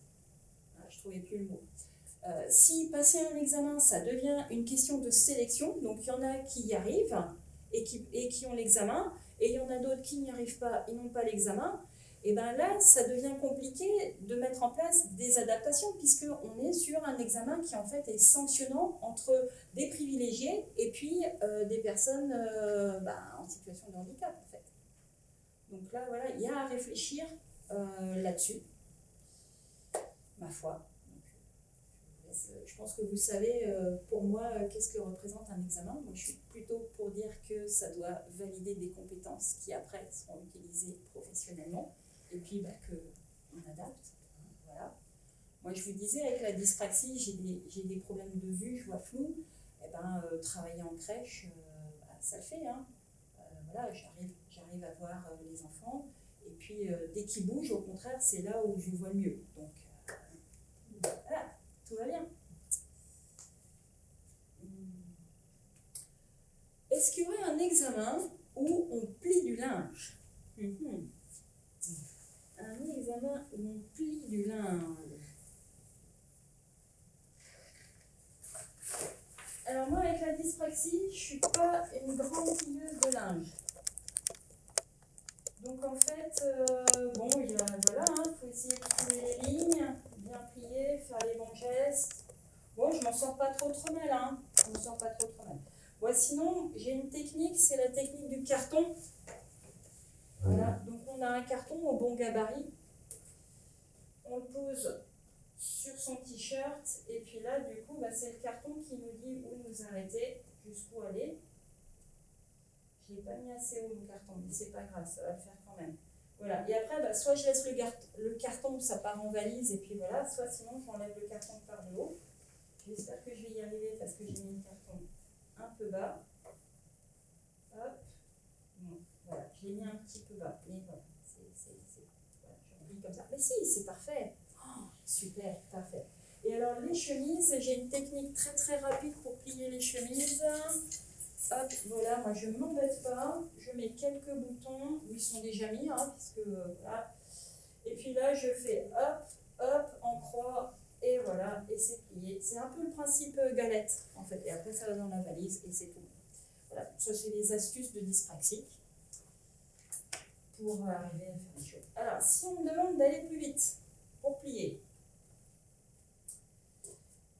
Je ne trouvais plus le mot. Si passer un examen, ça devient une question de sélection, donc il y en a qui y arrivent et qui ont l'examen, et il y en a d'autres qui n'y arrivent pas, ils n'ont pas l'examen, et bien là, ça devient compliqué de mettre en place des adaptations, puisqu'on est sur un examen qui en fait est sanctionnant entre des privilégiés et puis des personnes en situation de handicap en fait. Donc là, voilà, il y a à réfléchir là-dessus, ma foi. Je pense que vous savez, pour moi, qu'est-ce que représente un examen. Moi, je suis plutôt pour dire que ça doit valider des compétences qui, après, seront utilisées professionnellement. Et puis, qu'on adapte. Voilà. Moi, je vous disais, avec la dyspraxie, j'ai des problèmes de vue, je vois flou. Et travailler en crèche, ça le fait. Hein. Voilà, j'arrive à voir les enfants. Et puis, dès qu'ils bougent, au contraire, c'est là où je vois mieux. Donc, voilà. Tout va bien. Est-ce qu'il y aurait un examen où on plie du linge? Un examen où on plie du linge. Alors moi, avec la dyspraxie, je ne suis pas une grande plieuse de linge. Donc en fait, voilà, faut essayer de plier les lignes, bien plier, faire les bons gestes. Bon, je m'en sors pas trop mal, hein. Je m'en sors pas trop mal. Bon, sinon, j'ai une technique, c'est la technique du carton. Voilà, donc on a un carton au bon gabarit. On le pose sur son t-shirt, et puis là, du coup, c'est le carton qui nous dit où nous arrêter, jusqu'où aller. Je ne l'ai pas mis assez haut, mon carton, mais c'est pas grave, ça va le faire quand même. Voilà, et après, soit je laisse le carton, ça part en valise, et puis voilà, soit sinon, j'enlève le carton par le haut. J'espère que je vais y arriver parce que j'ai mis le carton un peu bas. Hop. Bon, voilà, je l'ai mis un petit peu bas, mais voilà, voilà, je replie comme ça. Mais si, c'est parfait. Oh, super, parfait. Et alors, les chemises, j'ai une technique très très rapide pour plier les chemises. Hop, voilà, moi je ne m'embête pas. Je mets quelques boutons où ils sont déjà mis, puisque voilà. Et puis là, je fais hop, hop, en croix. Et voilà, et c'est plié. C'est un peu le principe galette, en fait. Et après, ça va dans la valise et c'est tout. Voilà, ça c'est les astuces de dyspraxique pour arriver à faire les choses. Alors, si on me demande d'aller plus vite pour plier.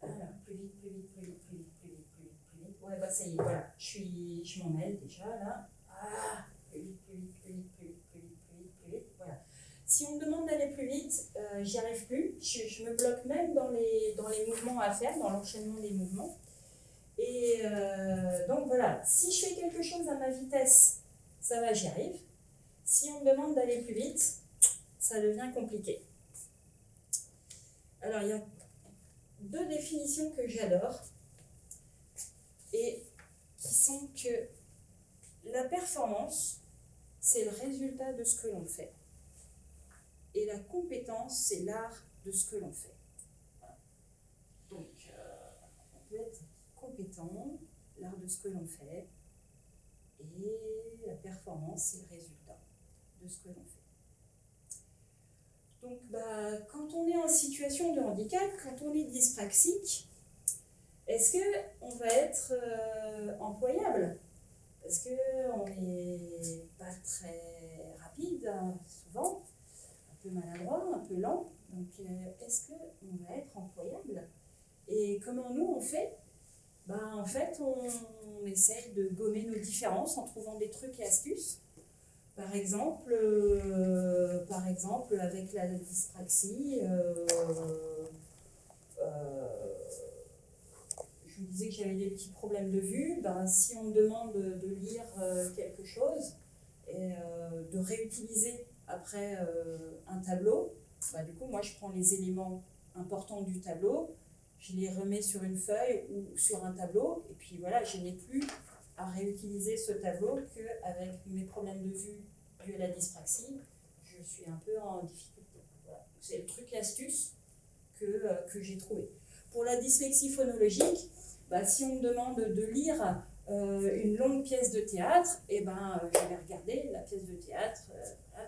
Alors, plus vite. Ouais, ça y est, voilà. Je m'en mêle déjà, là. Ah, plus vite. Voilà. Si on me demande d'aller plus vite, j'y arrive plus. Je me bloque même dans les mouvements à faire, dans l'enchaînement des mouvements. Et donc voilà, si je fais quelque chose à ma vitesse, ça va, j'y arrive. Si on me demande d'aller plus vite, ça devient compliqué. Alors, il y a deux définitions que j'adore et qui sont que la performance, c'est le résultat de ce que l'on fait. et la compétence, c'est l'art de ce que l'on fait. Voilà. Donc, on peut être compétent, l'art de ce que l'on fait, et la performance, c'est le résultat de ce que l'on fait. Donc, quand on est en situation de handicap, quand on est dyspraxique, est-ce qu'on va être employable? Parce qu'on n'est pas très rapide, hein, souvent, un peu maladroit, un peu lent. Donc, est-ce qu'on va être employable? Et comment nous, on fait? En fait, on essaye de gommer nos différences en trouvant des trucs et astuces. Par exemple avec la dyspraxie, je vous disais que j'avais des petits problèmes de vue. Si on me demande de lire quelque chose et de réutiliser après un tableau, du coup, moi, je prends les éléments importants du tableau, je les remets sur une feuille ou sur un tableau, et puis voilà, je n'ai plus à réutiliser ce tableau qu'avec mes problèmes de vue dus à la dyspraxie, je suis un peu en difficulté. Voilà. C'est le truc, l'astuce que j'ai trouvé. Pour la dyslexie phonologique, si on me demande de lire une longue pièce de théâtre, je vais regarder la pièce de théâtre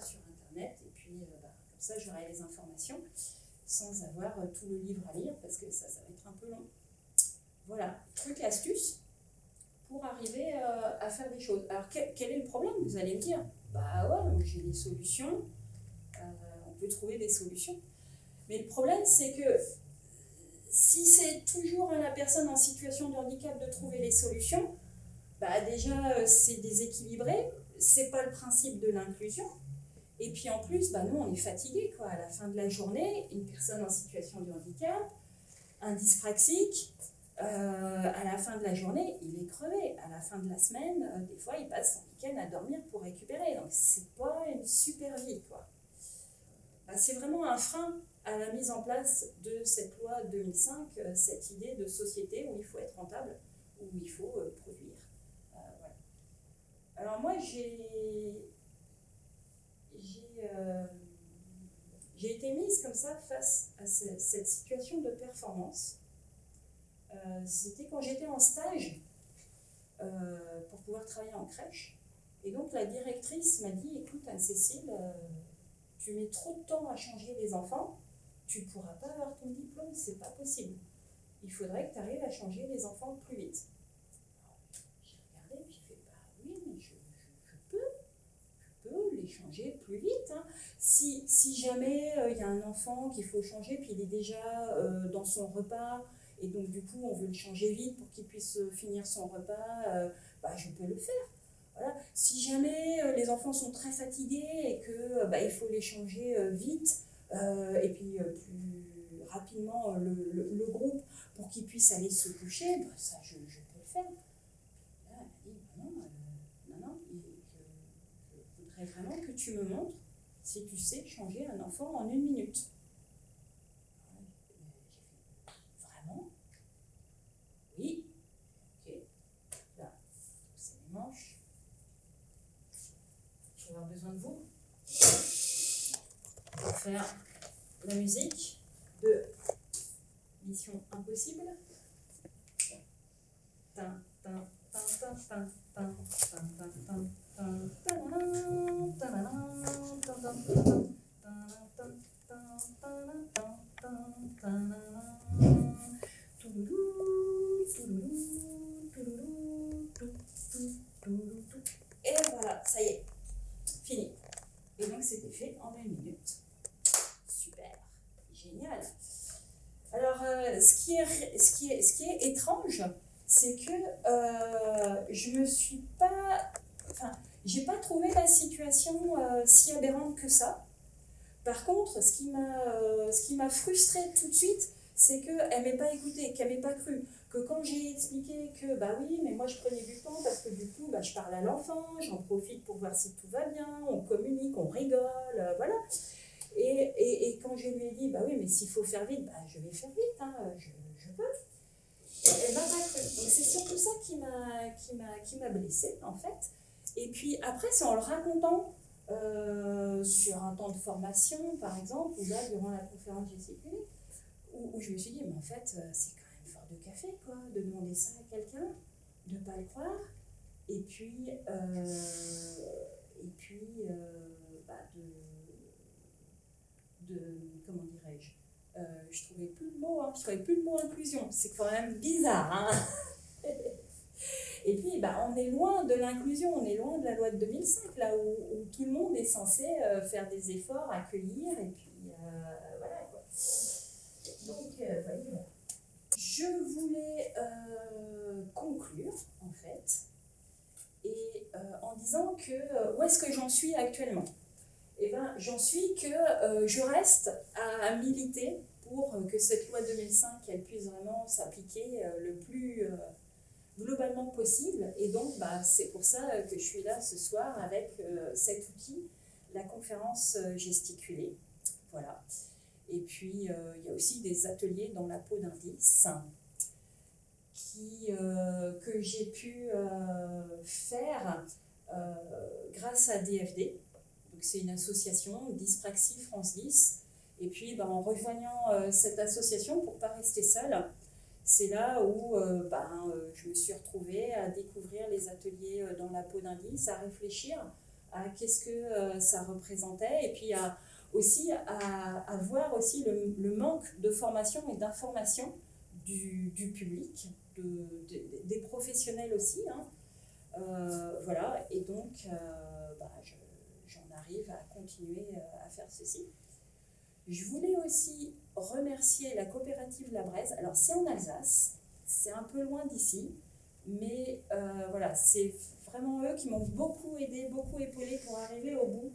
sur Internet, et puis comme ça j'aurai les informations sans avoir tout le livre à lire, parce que ça va être un peu long. Voilà, truc, astuce pour arriver à faire des choses. Alors quel est le problème, vous allez me dire? Ouais, j'ai des solutions, on peut trouver des solutions. Mais le problème, c'est que si c'est toujours à la personne en situation de handicap de trouver les solutions, déjà c'est déséquilibré, c'est pas le principe de l'inclusion. Et puis en plus, nous on est fatigué, quoi. À la fin de la journée, une personne en situation de handicap, un dyspraxique, à la fin de la journée, il est crevé. À la fin de la semaine, des fois, il passe son week-end à dormir pour récupérer. Donc c'est pas une super vie, quoi. C'est vraiment un frein à la mise en place de cette loi 2005, cette idée de société où il faut être rentable, où il faut produire. Voilà. Alors moi, j'ai été mise comme ça face à cette situation de performance. C'était quand j'étais en stage pour pouvoir travailler en crèche. Et donc la directrice m'a dit, écoute Anne-Cécile, tu mets trop de temps à changer les enfants, tu ne pourras pas avoir ton diplôme, c'est pas possible. Il faudrait que tu arrives à changer les enfants plus vite. Alors, j'ai regardé, puis j'ai fait, oui, mais je peux les changer plus vite. Hein. Si jamais il y a un enfant qu'il faut changer, puis il est déjà dans son repas, et donc du coup on veut le changer vite pour qu'il puisse finir son repas, je peux le faire. Voilà. Si jamais les enfants sont très fatigués et que il faut les changer vite et puis plus rapidement le groupe pour qu'ils puissent aller se coucher, ça je peux le faire. Là, elle m'a dit non, je voudrais vraiment que tu me montres si tu sais changer un enfant en 1 minute. Vraiment? Oui. Ok. Là, c'est les manches. Je vais avoir besoin de vous pour faire la musique de Mission Impossible. Et voilà, ça y est, fini. Et donc c'était fait en 1 minute. Super, génial. Alors, ce qui est étrange, c'est que je me suis pas, j'ai pas trouvé la situation si aberrante que ça. Par contre, ce qui m'a frustrée tout de suite, c'est qu'elle m'ait pas écoutée, qu'elle m'ait pas cru. Que quand j'ai expliqué que, oui, mais moi je prenais du temps parce que du coup, je parle à l'enfant, j'en profite pour voir si tout va bien, on communique, on rigole, voilà. Et quand je lui ai dit, oui, mais s'il faut faire vite, je vais faire vite, hein, je peux. Elle m'a pas cru. Donc c'est surtout ça qui m'a blessée, en fait. Et puis après, c'est en le racontant sur un temps de formation, par exemple, où là, durant la conférence gesticulée, où je me suis dit, mais en fait, c'est quand même fort de café, quoi, de demander ça à quelqu'un, de ne pas le croire, et puis, bah, comment dirais-je, je trouvais plus le mot, je trouvais plus le mot inclusion, c'est quand même bizarre, hein. Et puis, bah, on est loin de l'inclusion, on est loin de la loi de 2005, là où tout le monde est censé faire des efforts, accueillir, et puis voilà, quoi. Donc, voilà. Je voulais conclure, en fait, et en disant que où est-ce que j'en suis actuellement? Eh ben, j'en suis que je reste à militer pour que cette loi 2005 elle puisse vraiment s'appliquer le plus globalement possible. Et donc, bah, c'est pour ça que je suis là ce soir avec cet outil, la conférence gesticulée. Voilà. Et puis, il y a aussi des ateliers dans la peau d'indice que j'ai pu faire grâce à DFD. Donc, c'est une association, Dyspraxie France 10. Et puis, ben, en rejoignant cette association, pour ne pas rester seule, c'est là où je me suis retrouvée à découvrir les ateliers dans la peau d'indice, à réfléchir à qu'est-ce que ça représentait, et puis à voir aussi le manque de formation et d'information du public, des professionnels aussi. Voilà, et donc j'en arrive à continuer à faire ceci. Je voulais aussi remercier la coopérative La Braise. Alors, c'est en Alsace, c'est un peu loin d'ici, mais voilà, c'est vraiment eux qui m'ont beaucoup aidé, beaucoup épaulé pour arriver au bout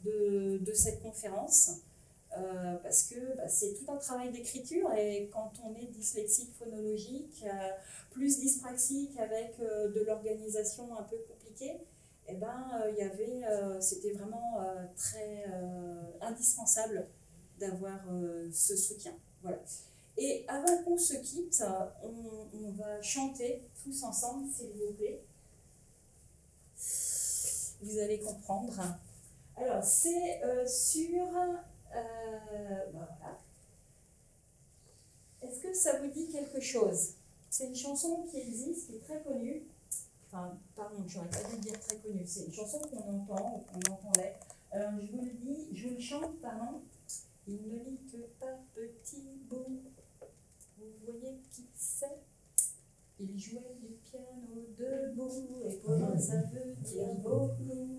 de cette conférence. Parce que c'est tout un travail d'écriture, et quand on est dyslexique phonologique, plus dyspraxique avec de l'organisation un peu compliquée, eh ben, c'était vraiment très indispensable d'avoir ce soutien. Voilà. Et avant qu'on se quitte, on va chanter tous ensemble, s'il vous plaît. Vous allez comprendre. Alors, c'est sur... voilà. Est-ce que ça vous dit quelque chose? C'est une chanson qui existe, qui est très connue. Enfin, pardon, j'aurais pas dû dire très connue. C'est une chanson qu'on entend, ou qu'on entendait. Alors, je vous le dis, je vous le chante, pardon. Il ne lit que pas petit bout. Vous voyez qui c'est? Il jouait du piano debout, et pour moi ça veut dire beaucoup.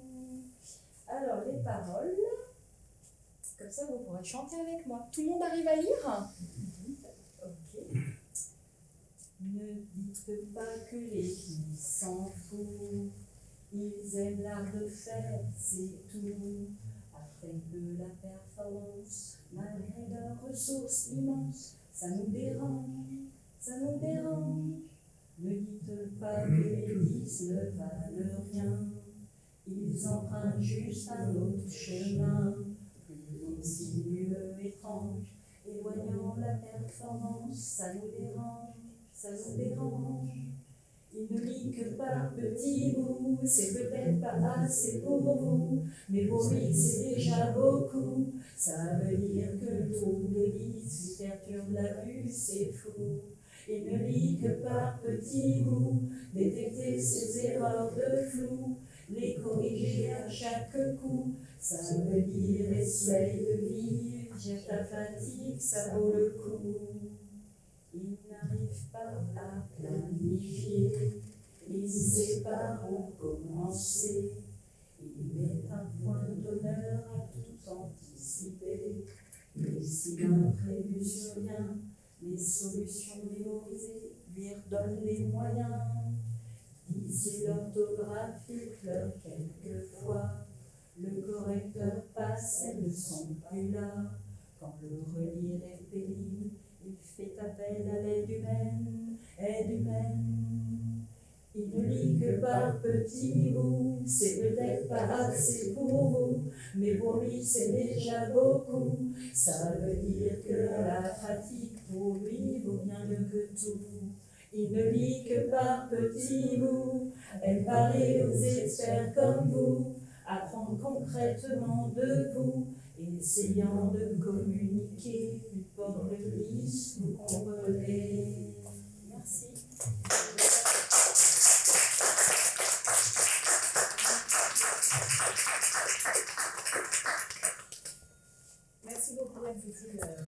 Alors, les paroles, comme ça vous pourrez chanter avec moi. Tout le monde arrive à lire? Ok. Ne dites pas que les filles s'en foutent, ils aiment l'art de faire, c'est tout. Après de la performance, malgré leurs ressources immenses, ça nous dérange, ça nous dérange. Ne dites pas que les 10 ne valent rien, ils empruntent juste un autre chemin, plus sinueux, étrange, éloignant la performance, ça nous dérange, ça nous dérange. Il ne lit que par petits bouts, c'est peut-être pas assez pour vous, mais pour lui c'est déjà beaucoup. Ça veut dire que trop de lys lui perturbe la vue, c'est fou. Il ne lit que par petits bouts, détecter ses erreurs de flou, les corriger à chaque coup. Ça veut dire essaye de vivre, gère ta fatigue, ça vaut le coup. Il n'arrive pas à planifier, il ne sait pas où commencer. Il met un point d'honneur à tout anticiper. Mais s'il imprévu survient, les solutions mémorisées lui redonnent les moyens. Ici l'orthographe pleure quelquefois, le correcteur passe, elles ne sont plus là. Quand le relire est pénible, il fait appel à l'aide humaine, aide humaine. Il ne lit que par petits bouts, c'est peut-être pas assez pour vous, mais pour lui c'est déjà beaucoup. Ça veut dire que la pratique pour lui vaut bien mieux que tout. Il ne lit que par petits bouts, elle paraît aux experts comme vous, apprendre concrètement de vous, essayant de communiquer, pour le bis, vous comprenez. Merci. Merci beaucoup, Anne-Cécile.